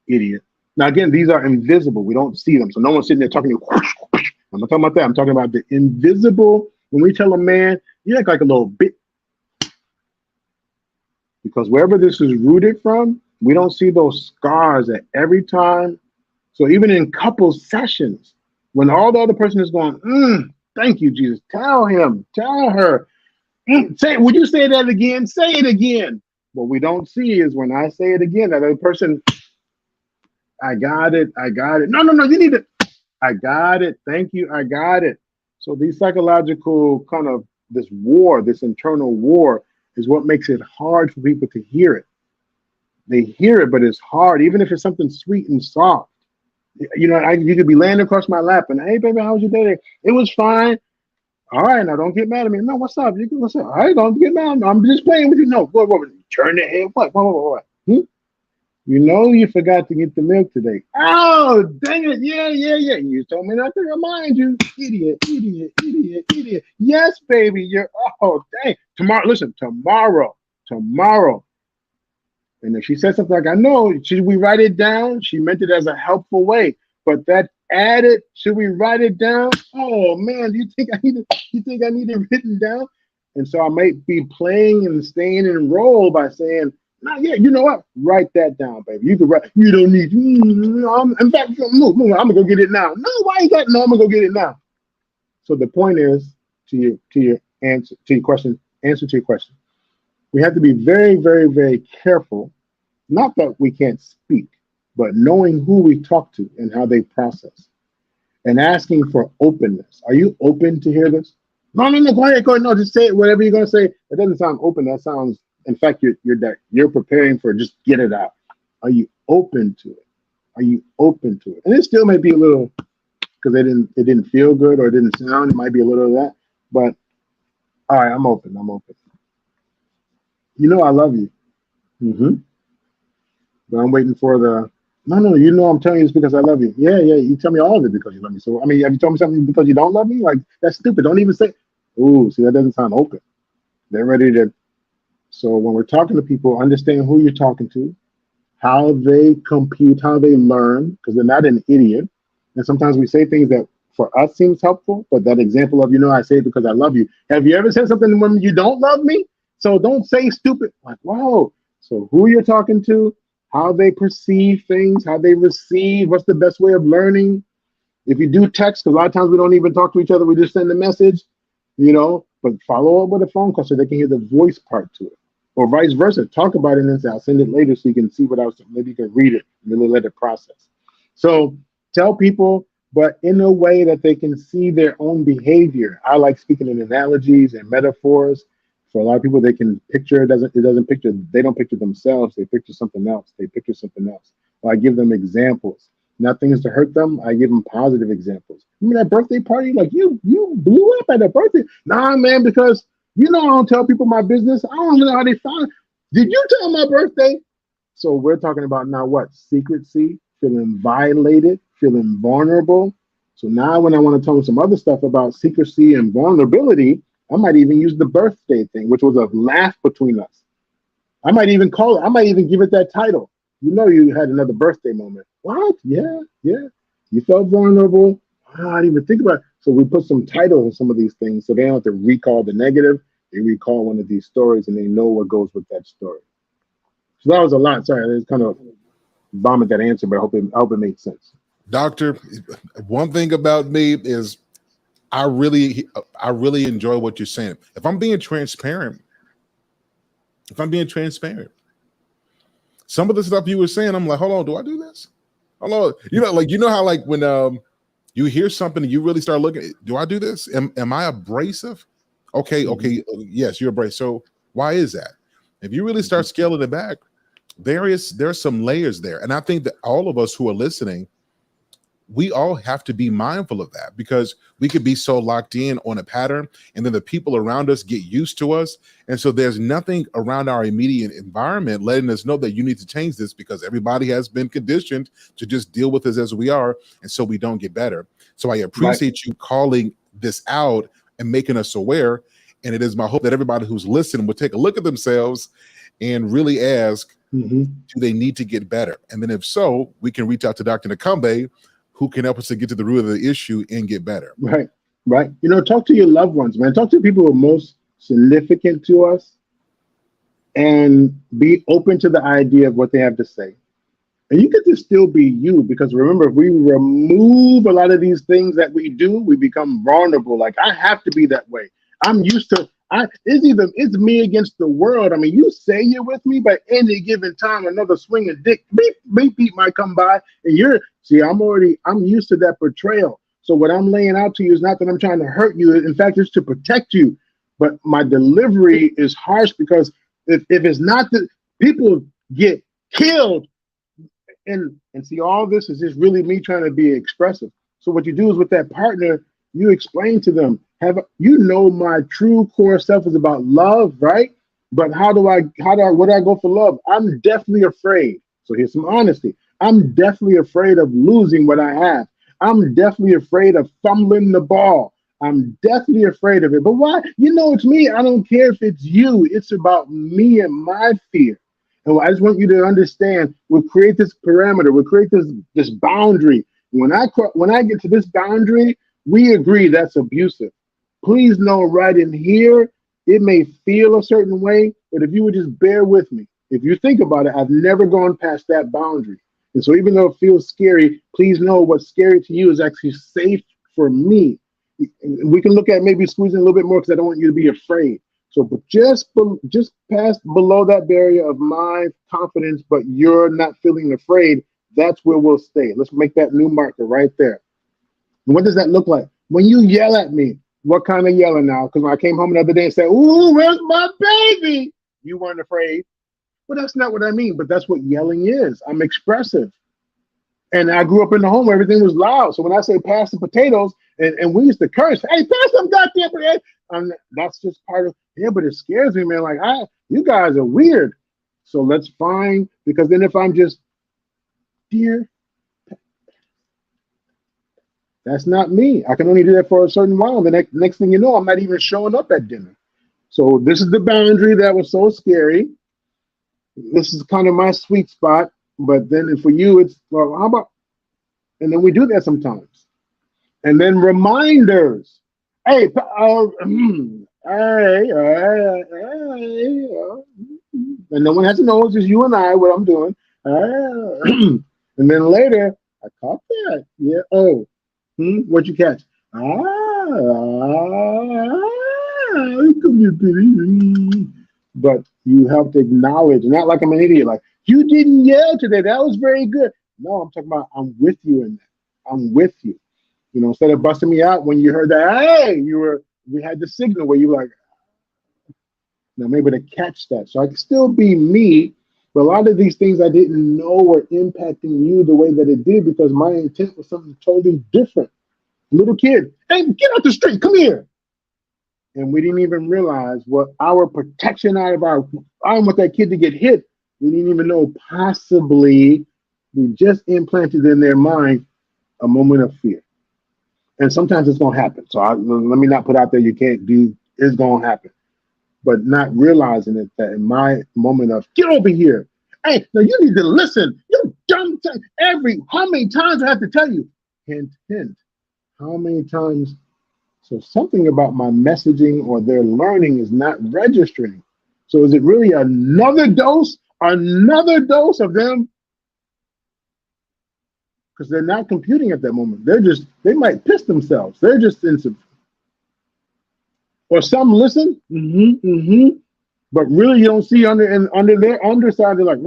idiot. Now, again, these are invisible. We don't see them. So no one's sitting there talking to you. I'm not talking about that. I'm talking about the invisible. When we tell a man, you act like a little bit. Because wherever this is rooted from, we don't see those scars at every time. So even in couple sessions, when all the other person is going, thank you, Jesus. Tell him, tell her. Say, would you say that again? Say it again. What we don't see is when I say it again, that other person, I got it. I got it. No, you need it. I got it. Thank you. I got it. So these psychological kind of this war, this internal war is what makes it hard for people to hear it. They hear it, but it's hard, even if it's something sweet and soft. You know, you could be laying across my lap and, hey, baby, how was your day? It was fine. All right, now don't get mad at me. No, what's up? What's up? All right, don't get mad. I'm just playing with you. No, what? Turn the head. What? You know you forgot to get the milk today. Oh, dang it. Yeah. You told me not to remind you. Idiot. Yes, baby. Dang. Tomorrow. And if she said something like, I know, should we write it down? She meant it as a helpful way. But that added, should we write it down? Oh man, do you think I need it written down? And so I might be playing and staying in role by saying, nah, yeah, you know what? Write that down, baby. You can write, you don't need, in fact, move, I'm gonna go get it now. No, why you got no, I'm gonna go get it now. So the point is to your answer to your question, we have to be very, very, very careful, not that we can't speak, but knowing who we talk to and how they process and asking for openness. Are you open to hear this? No, go ahead. No, just say it, whatever you're going to say. It doesn't sound open. That sounds, in fact, you're preparing for just get it out. Are you open to it? And it still may be a little, because it didn't feel good or it didn't sound, it might be a little of that, but all right, I'm open. You know I love you. But I'm waiting for the, no, you know I'm telling you this because I love you. Yeah, you tell me all of it because you love me. So, I mean, have you told me something because you don't love me? Like, that's stupid. Don't even say, ooh, see, that doesn't sound open. They're ready to, so when we're talking to people, understand who you're talking to, how they compute, how they learn, because they're not an idiot. And sometimes we say things that for us seems helpful, but that example of, I say it because I love you. Have you ever said something when you don't love me? So don't say stupid. Like, whoa. So who you're talking to, how they perceive things, how they receive, what's the best way of learning. If you do text, because a lot of times we don't even talk to each other, we just send a message, but follow up with a phone call so they can hear the voice part to it. Or vice versa. Talk about it and say, I'll send it later so you can see what I was, maybe you can read it, really let it process. So tell people, but in a way that they can see their own behavior. I like speaking in analogies and metaphors. For a lot of people, they can picture, they don't picture themselves, they picture something else. Or I give them examples. Not things to hurt them, I give them positive examples. Remember that birthday party? Like you blew up at a birthday. Nah, man, because I don't tell people my business. I don't know how they found it. Did you tell my birthday? So we're talking about now what? Secrecy, feeling violated, feeling vulnerable. So now when I want to tell them some other stuff about secrecy and vulnerability, I might even use the birthday thing, which was a laugh between us. I might even give it that title. You had another birthday moment. What? Yeah. You felt vulnerable. I didn't even think about it. So we put some titles on some of these things so they don't have to recall the negative. They recall one of these stories and they know what goes with that story. So that was a lot. Sorry, I just kind of bombed that answer, but I hope it made sense. Doctor, one thing about me is I really enjoy what you're saying. If I'm being transparent, some of the stuff you were saying, I'm like, hold on, do I do this? Hello, you know how like when you hear something and you really start looking, do I do this? Am I abrasive? Okay, okay, yes, you're abrasive. So why is that? If you really start scaling it back, there's some layers there. And I think that all of us who are listening, we all have to be mindful of that, because we could be so locked in on a pattern, and then the people around us get used to us. And so there's nothing around our immediate environment letting us know that you need to change this, because everybody has been conditioned to just deal with us as we are. And so we don't get better. So I appreciate you calling this out and making us aware. And it is my hope that everybody who's listening will take a look at themselves and really ask, do they need to get better? And then if so, we can reach out to Dr. Nakambe, who can help us to get to the root of the issue and get better. Right. Talk to your loved ones, man. Talk to people who are most significant to us, and be open to the idea of what they have to say. And you get to still be you, because remember, if we remove a lot of these things that we do, we become vulnerable. Like, I have to be that way. I'm used to, it's me against the world. I mean, you say you're with me, but any given time, another swinging dick, beep, might come by, and I'm used to that portrayal. So what I'm laying out to you is not that I'm trying to hurt you. In fact, it's to protect you. But my delivery is harsh, because if it's not that, people get killed. And see, all this is just really me trying to be expressive. So what you do is, with that partner, you explain to them, my true core self is about love, right? But where do I go for love? I'm definitely afraid. So here's some honesty. I'm definitely afraid of losing what I have. I'm definitely afraid of fumbling the ball. I'm definitely afraid of it. But why? It's me. I don't care if it's you. It's about me and my fear. And I just want you to understand, we'll create this parameter, we'll create this boundary. When I get to this boundary, we agree that's abusive. Please know, right in here, it may feel a certain way, but if you would just bear with me, if you think about it, I've never gone past that boundary. And so even though it feels scary, please know what's scary to you is actually safe for me. We can look at maybe squeezing a little bit more, because I don't want you to be afraid. So, but just past below that barrier of my confidence, but you're not feeling afraid, that's where we'll stay. Let's make that new marker right there. And what does that look like? When you yell at me, what kind of yelling now? Because when I came home the other day and said, "Ooh, where's my baby?" You weren't afraid. Well, that's not what I mean, but that's what yelling is. I'm expressive. And I grew up in the home where everything was loud. So when I say pass the potatoes, and we used to curse, "Hey, pass them goddamn potatoes." That's just part of, but it scares me, man. Like, you guys are weird. So let's find, because then if I'm just, dear, that's not me. I can only do that for a certain while. The next thing you know, I'm not even showing up at dinner. So this is the boundary that was so scary. This is kind of my sweet spot. But then for you, it's, well, how about, and then we do that sometimes. And then reminders. Hey, and no one has to know, it's just you and I, what I'm doing. And then later, I caught that. Yeah. Oh, what'd you catch? But you have to acknowledge, not like I'm an idiot, like, you didn't yell today, that was very good. No, I'm talking about, I'm with you in that. I'm with you. Instead of busting me out when you heard that, hey, we had the signal where you were like, I'm able to catch that. So I can still be me, but a lot of these things I didn't know were impacting you the way that it did, because my intent was something totally different. Little kid, hey, get out the street, come here. And we didn't even realize what our protection out of I don't want that kid to get hit. We didn't even know possibly we just implanted in their mind a moment of fear. And sometimes it's going to happen. So let me not put out there you can't do, it's going to happen. But not realizing it, that in my moment of, get over here. Hey, now you need to listen. You dumb how many times do I have to tell you? Hint, hint. How many times? So something about my messaging or their learning is not registering. So is it really another dose of them? Because they're not computing at that moment. They might piss themselves. They're just instant. Or some listen, but really you don't see under their underside, they're like,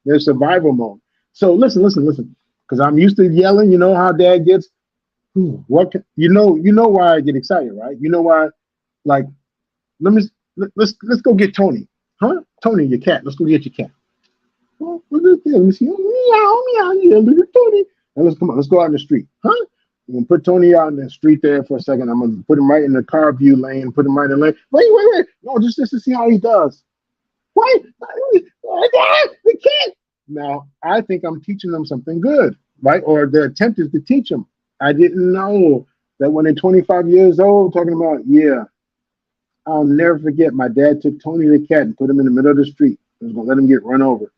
their survival mode. So listen, because I'm used to yelling. You know how dad gets. You know why I get excited, right? You know why? Like, let me let's go get Tony, huh? Tony, your cat. Let's go get your cat. Well, look at this. Let me see. Meow, meow, yeah, look at Tony. Now let's come on. Let's go out in the street, huh? I'm gonna put Tony out in the street there for a second. I'm gonna put him right in the car view lane. Put him right in the lane. Wait. No, just to see how he does. Why? The kid. Now, I think I'm teaching them something good, right? Or the attempt is to teach them. I didn't know that when they're 25 years old, talking about, yeah, I'll never forget. My dad took Tony the cat and put him in the middle of the street. He was going to let him get run over.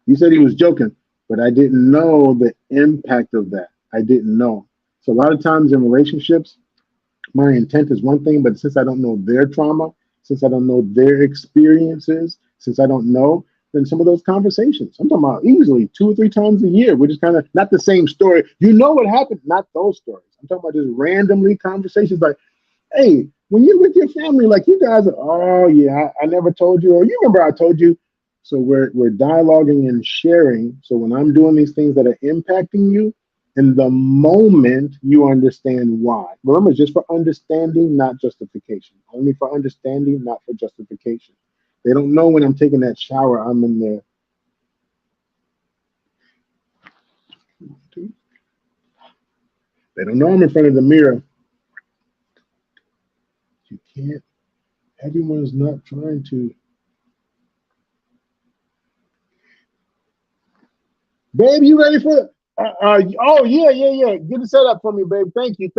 He said he was joking, but I didn't know the impact of that. I didn't know. So a lot of times in relationships, my intent is one thing, but since I don't know their trauma, since I don't know their experiences, since I don't know, then some of those conversations, I'm talking about easily 2 or 3 times a year, we're just kind of not the same story. You know what happened? Not those stories. I'm talking about just randomly conversations like, hey, when you're with your family, like you guys are, oh yeah, I never told you, or you remember I told you. So we're dialoguing and sharing. So when I'm doing these things that are impacting you, in the moment you understand why. Remember, just for understanding, not justification. Only for understanding, not for justification. They don't know when I'm taking that shower, I'm in there. They don't know I'm in front of the mirror. You can't. Everyone's not trying to. Babe, you ready for it? Oh, yeah. Get it set up for me, babe. Thank you.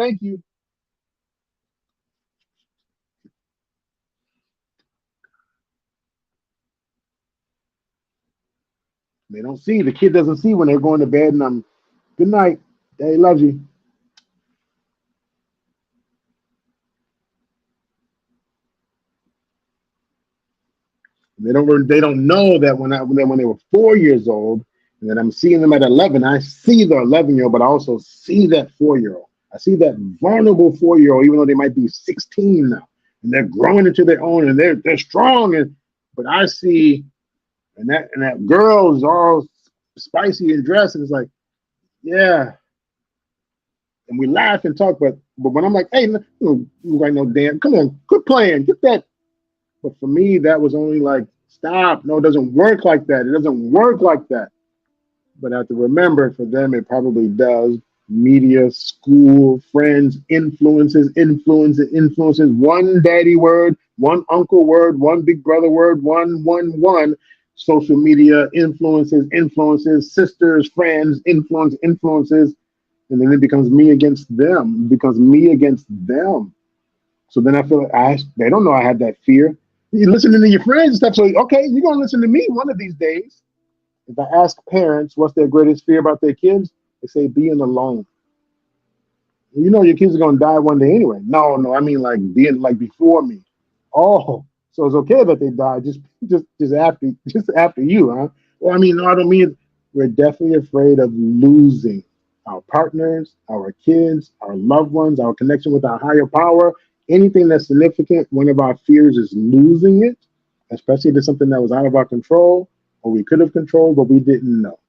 They don't see. The kid doesn't see when they're going to bed, and I'm, good night. Daddy loves you. They don't know that when they were 4 years old, and then I'm seeing them at 11. I see the 11-year-old, but I also see that 4-year-old. I see that vulnerable 4-year-old, even though they might be 16 now, and they're growing into their own, and they're strong. But I see, and that girl is all spicy and dressed, and it's like, yeah. And we laugh and talk, but when I'm like, hey, you like no damn, come on, quit playing, get that. But for me, that was only like, stop. No, it doesn't work like that. It doesn't work like that. But I have to remember, for them, it probably does. Media, school, friends, influences. One daddy word, one uncle word, one big brother word, one. Social media, influences, sisters, friends, influences. And then it becomes me against them. It becomes me against them. So then I feel like they don't know I have that fear. You're listening to your friends and stuff. So, okay, you're going to listen to me one of these days. If I ask parents what's their greatest fear about their kids, they say being alone. You know your kids are going to die one day anyway. No, I mean like being like before me. Oh, so it's okay that they die just after you, huh? Well, I mean, no, I don't mean we're definitely afraid of losing our partners, our kids, our loved ones, our connection with our higher power. Anything that's significant, one of our fears is losing it, especially if it's something that was out of our control or we could have controlled, but we didn't know.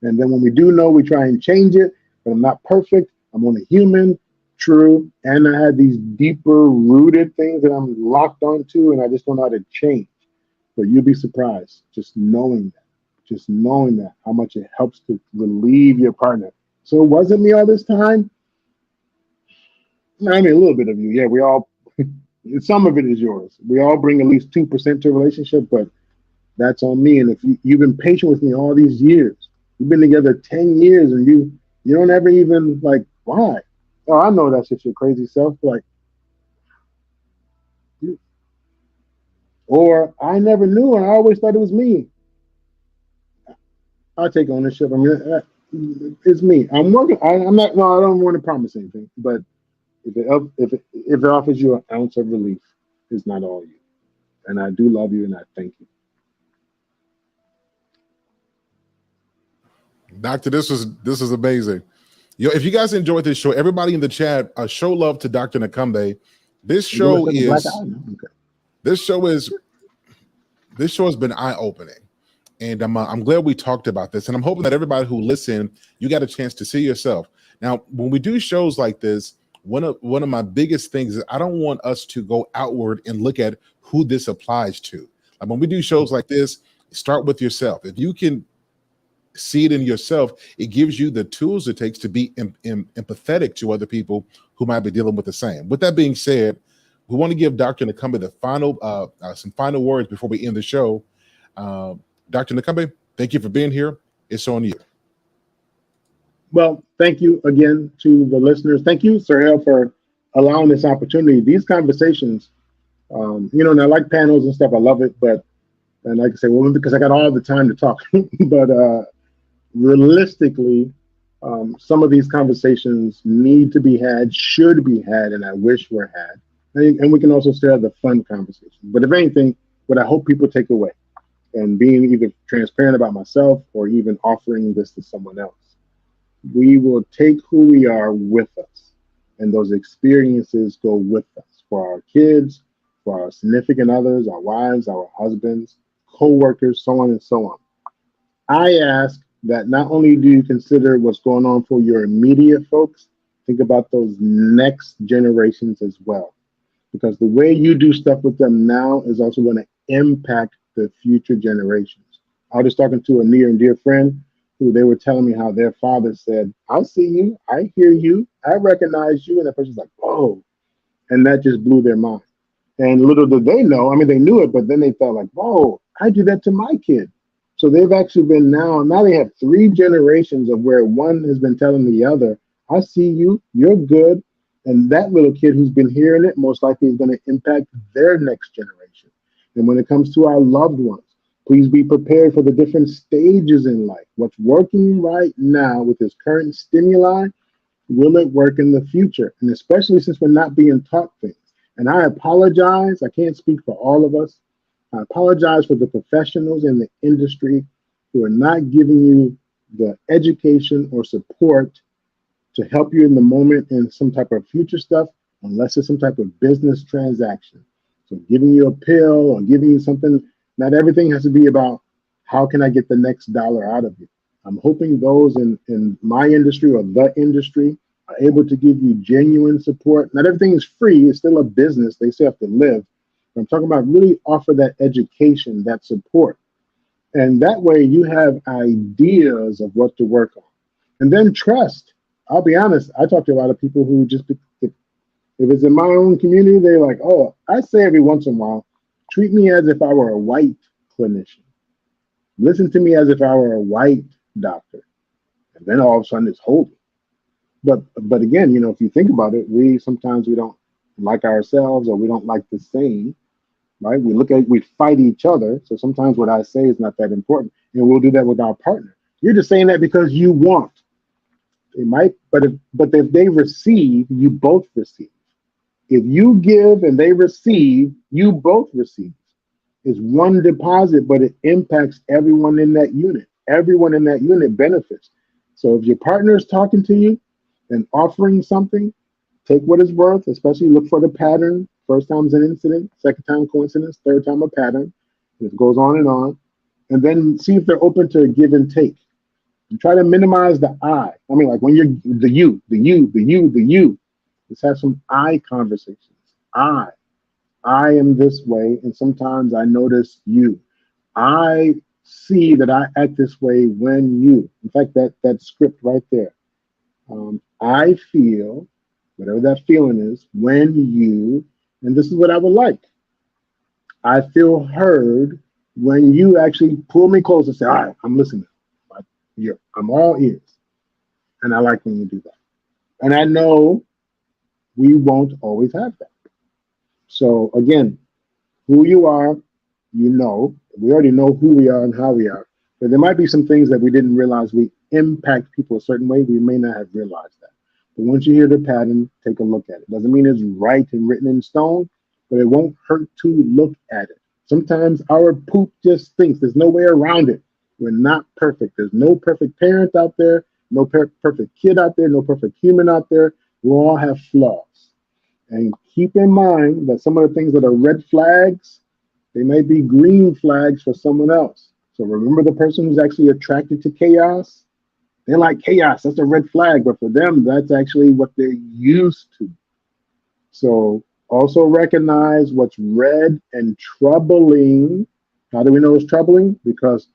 And then when we do know, we try and change it, but I'm not perfect. I'm only human, true, and I have these deeper rooted things that I'm locked onto, and I just don't know how to change. But you'll be surprised just knowing that, how much it helps to relieve your partner. So it wasn't me all this time. I mean, a little bit of you. Yeah, we all, some of it is yours. We all bring at least 2% to a relationship, but that's on me. And if you've been patient with me all these years, we've been together 10 years, and you don't ever even like, why? Oh, I know that's just your crazy self. Like, or I never knew, and I always thought it was me. I take ownership. I mean, it's me. I'm working. I'm not. No, I don't want to promise anything. But if it offers you an ounce of relief, it's not all you. And I do love you, and I thank you. Doctor, this is amazing. If you guys enjoyed this show, everybody in the chat, show love to Dr. Nakambe. This show is okay. This show has been eye-opening. And I'm glad we talked about this. And I'm hoping that everybody who listened, you got a chance to see yourself. Now, when we do shows like this, one of my biggest things is I don't want us to go outward and look at who this applies to. Like when we do shows like this, start with yourself. If you can see it in yourself, it gives you the tools it takes to be empathetic to other people who might be dealing with the same. With that being said, we want to give Dr. Nakumbe the final some final words before we end the show. Dr. Nakumbe, thank you for being here. It's on you. Well, thank you again to the listeners. Thank you, Sir Hale, for allowing this opportunity. These conversations, and I like panels and stuff. I love it, and like I say, well, because I got all the time to talk, but realistically, some of these conversations need to be had, should be had, and I wish were had. And we can also still have the fun conversation. But if anything, what I hope people take away, and being either transparent about myself or even offering this to someone else, we will take who we are with us, and those experiences go with us for our kids, for our significant others, our wives, our husbands, co-workers, so on and so on. I ask that not only do you consider what's going on for your immediate folks, think about those next generations as well. Because the way you do stuff with them now is also going to impact the future generations. I was just talking to a near and dear friend who they were telling me how their father said, I see you, I hear you, I recognize you. And that person's like, whoa. And that just blew their mind. And little did they know, I mean, they knew it, but then they thought like, whoa, I do that to my kid. So they've actually been now they have 3 generations of where one has been telling the other, I see you, you're good. And that little kid who's been hearing it most likely is going to impact their next generation. And when it comes to our loved ones, please be prepared for the different stages in life. What's working right now with this current stimuli, will it work in the future? And especially since we're not being taught things. And I apologize, I can't speak for all of us. I apologize for the professionals in the industry who are not giving you the education or support to help you in the moment in some type of future stuff, unless it's some type of business transaction. So giving you a pill or giving you something, not everything has to be about how can I get the next dollar out of you. I'm hoping those in my industry or the industry are able to give you genuine support. Not everything is free, it's still a business, they still have to live. I'm talking about really offer that education, that support. And that way you have ideas of what to work on. And then trust. I'll be honest, I talk to a lot of people who just, if it's in my own community, they're like, oh, I say every once in a while, treat me as if I were a white clinician. Listen to me as if I were a white doctor. And then all of a sudden it's holy. But again, if you think about it, we don't like ourselves or we don't like the same, right? We fight each other. So sometimes what I say is not that important. And we'll do that with our partner. You're just saying that because you want. They might, but if they receive, you both receive. If you give and they receive, you both receive. It's one deposit, but it impacts everyone in that unit. Everyone in that unit benefits. So if your partner is talking to you and offering something, take what it's worth, especially look for the pattern. First time's an incident, second time coincidence, third time a pattern. And it goes on. And then see if they're open to a give and take. You try to minimize the I. I mean, like when you're the you. Let's have some I conversations. I am this way, and sometimes I notice you. I see that I act this way when you. In fact, that script right there. I feel whatever that feeling is when you, and this is what I would like. I feel heard when you actually pull me close and say, all right, I'm listening. I'm all ears. And I like when you do that. And I know we won't always have that. So again, who you are, we already know who we are and how we are. But there might be some things that we didn't realize we impact people a certain way. We may not have realized that. But once you hear the pattern, take a look at it. Doesn't mean it's right and written in stone, but it won't hurt to look at it. Sometimes our poop just stinks. There's no way around it. We're not perfect. There's no perfect parent out there, no perfect kid out there, no perfect human out there. We all have flaws. And keep in mind that some of the things that are red flags, they may be green flags for someone else. So remember the person who's actually attracted to chaos? They like chaos. That's a red flag. But for them, that's actually what they're used to. So also recognize what's red and troubling. How do we know it's troubling? Because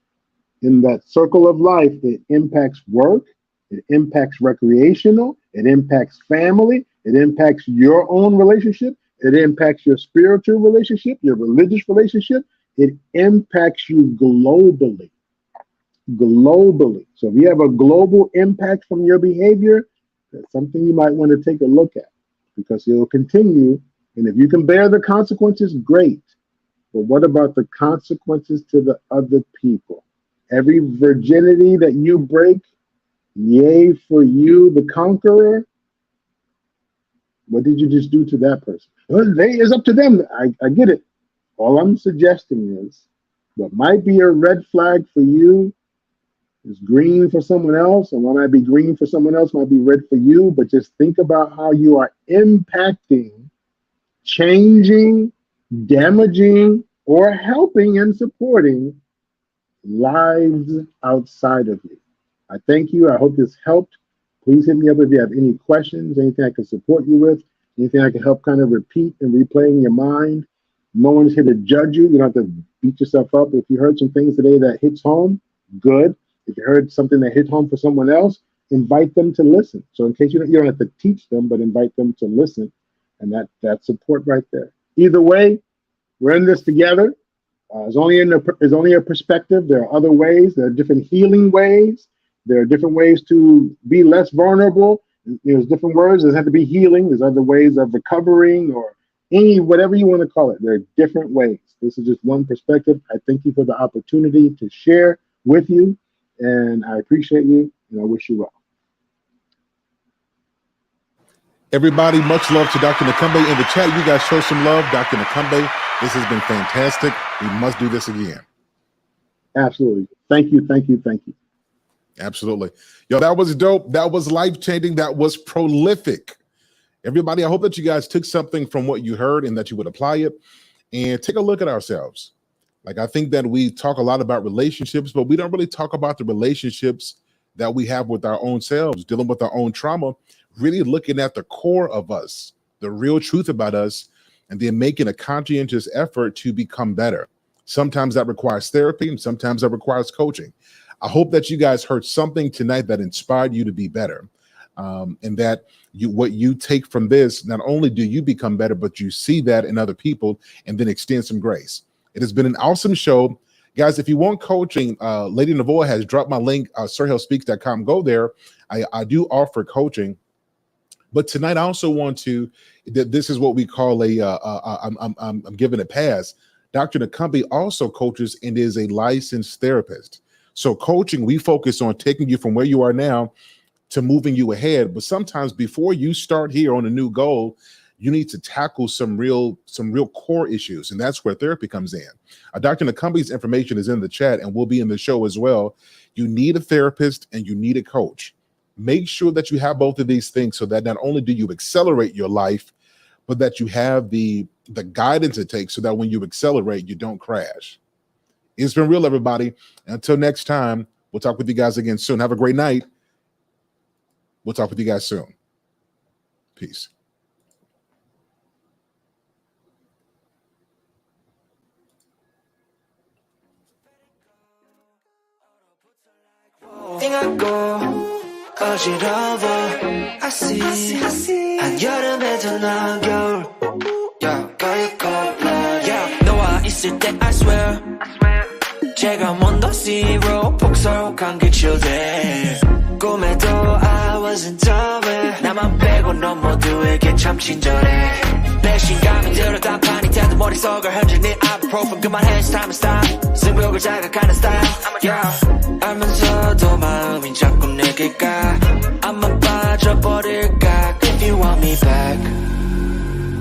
in that circle of life, it impacts work, it impacts recreational, it impacts family, it impacts your own relationship, it impacts your spiritual relationship, your religious relationship, it impacts you globally. Globally. So if you have a global impact from your behavior, that's something you might want to take a look at, because it will continue. And if you can bear the consequences, great. But what about the consequences to the other people? Every virginity that you break, yay for you, the conqueror. What did you just do to that person? Well, it's up to them. I get it. All I'm suggesting is what might be a red flag for you is green for someone else, and what might be green for someone else might be red for you. But just think about how you are impacting, changing, damaging, or helping and supporting lives outside of you. I thank you. I hope this helped. Please hit me up if you have any questions, anything I can support you with, anything I can help kind of repeat and replay in your mind. No one's here to judge you. You don't have to beat yourself up. If you heard some things today that hits home, good. If you heard something that hit home for someone else, invite them to listen. So in case you don't have to teach them, but invite them to listen. And that's support right there. Either way, we're in this together. It's only a perspective. There are other ways. There are different healing ways. There are different ways to be less vulnerable. There's different words. There's have to be healing. There's other ways of recovering, or whatever you want to call it. There are different ways. This is just one perspective. I thank you for the opportunity to share with you, and I appreciate you, and I wish you well. Everybody, much love to Dr. Nakumbe in the chat. You guys show some love. Dr. Nakumbe, this has been fantastic. We must do this again. Absolutely. Thank you. Thank you. Thank you. Absolutely. Yo, that was dope. That was life-changing. That was prolific. Everybody, I hope that you guys took something from what you heard and that you would apply it and take a look at ourselves. Like, I think that we talk a lot about relationships, but we don't really talk about the relationships that we have with our own selves, dealing with our own trauma, really looking at the core of us, the real truth about us, and then making a conscientious effort to become better. Sometimes that requires therapy, and sometimes that requires coaching. I hope that you guys heard something tonight that inspired you to be better, and that what you take from this, not only do you become better, but you see that in other people and then extend some grace. It has been an awesome show. Guys, if you want coaching, Lady Navoa has dropped my link, sirhillspeaks.com. Go there. I do offer coaching. But tonight I also want to, this is what we call I'm giving a pass. Dr. Nakumbe also coaches and is a licensed therapist. So coaching, we focus on taking you from where you are now to moving you ahead. But sometimes before you start here on a new goal, you need to tackle some real core issues. And that's where therapy comes in. Dr. Nakumbe's information is in the chat and will be in the show as well. You need a therapist and you need a coach. Make sure that you have both of these things so that not only do you accelerate your life, but that you have the guidance it takes so that when you accelerate, you don't crash. It's been real, everybody. Until next time, we'll talk with you guys again soon. Have a great night. We'll talk with you guys soon. Peace. Think I go 어지러워 I see 한여름에도 난 겨울 Yeah, 가요 cold Yeah, 너와 있을 때 I swear 제가 먼저 zero 폭설혹한 그 children 꿈에도 I wasn't aware 나만 빼고 넌 모두에게 참 친절해 배신감이 들어 단판이 태도 머릿속을 흔들니 ibuprofen 그만해 it's time to stop 승부욕을 자극하는 style yeah. 알면서도 마음이 자꾸 내게 가 안만 빠져버릴까 If you want me back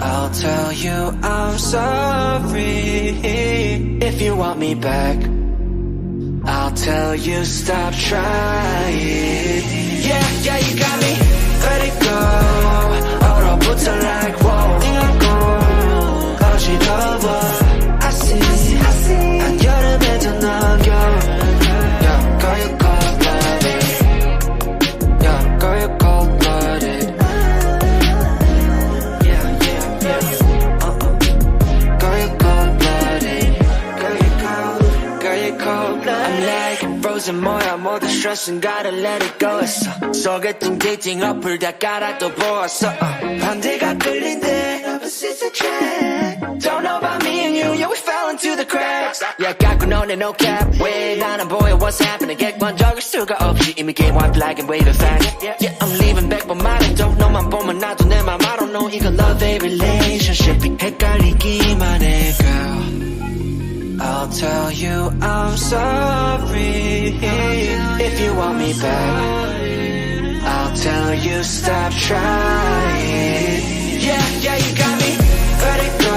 I'll tell you I'm sorry If you want me back I'll tell you stop trying Yeah, you got me Let it go 얼어붙어 like whoa 어지러워 I see 한여름에도 넌 겨울 stress은 gotta let it go 했어 소개팅 데이팅 어플 다 깔아 또 보았어 반대가 끌린대 opposites attract Don't know about me and you, yeah we fell into the cracks Yeah 갖고 노네 no cap 왜 나는 보여 what's happening 객관적일 수가 없이 이미 game white flag and wave it fast Yeah I'm leaving back but 말은 don't know만 보면 나도 내 맘 I don't know 이건 love a relationship 헷갈리기만 해 girl I'll tell you I'm sorry if you want me back I'll tell you stop trying Yeah, yeah, you got me Let it go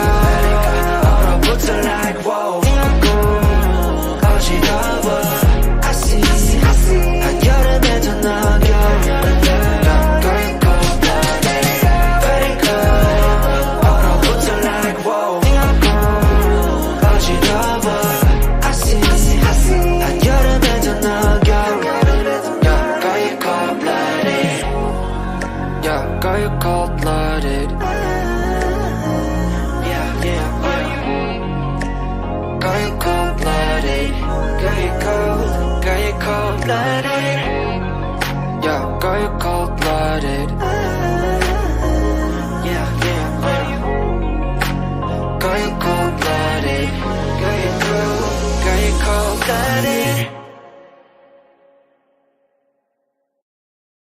얼어붙어 like whoa 어지러워 I see 한여름에도 너겨워 Going cold-blooded Let it go 얼어붙어 like whoa 어지러워 I see 한여름에도 너겨워 Going cold-blooded Yeah, going cold-blooded Going cold-blooded Going cold-blooded Yeah, going cold-blooded Yeah Going cold-blooded Going cold-blooded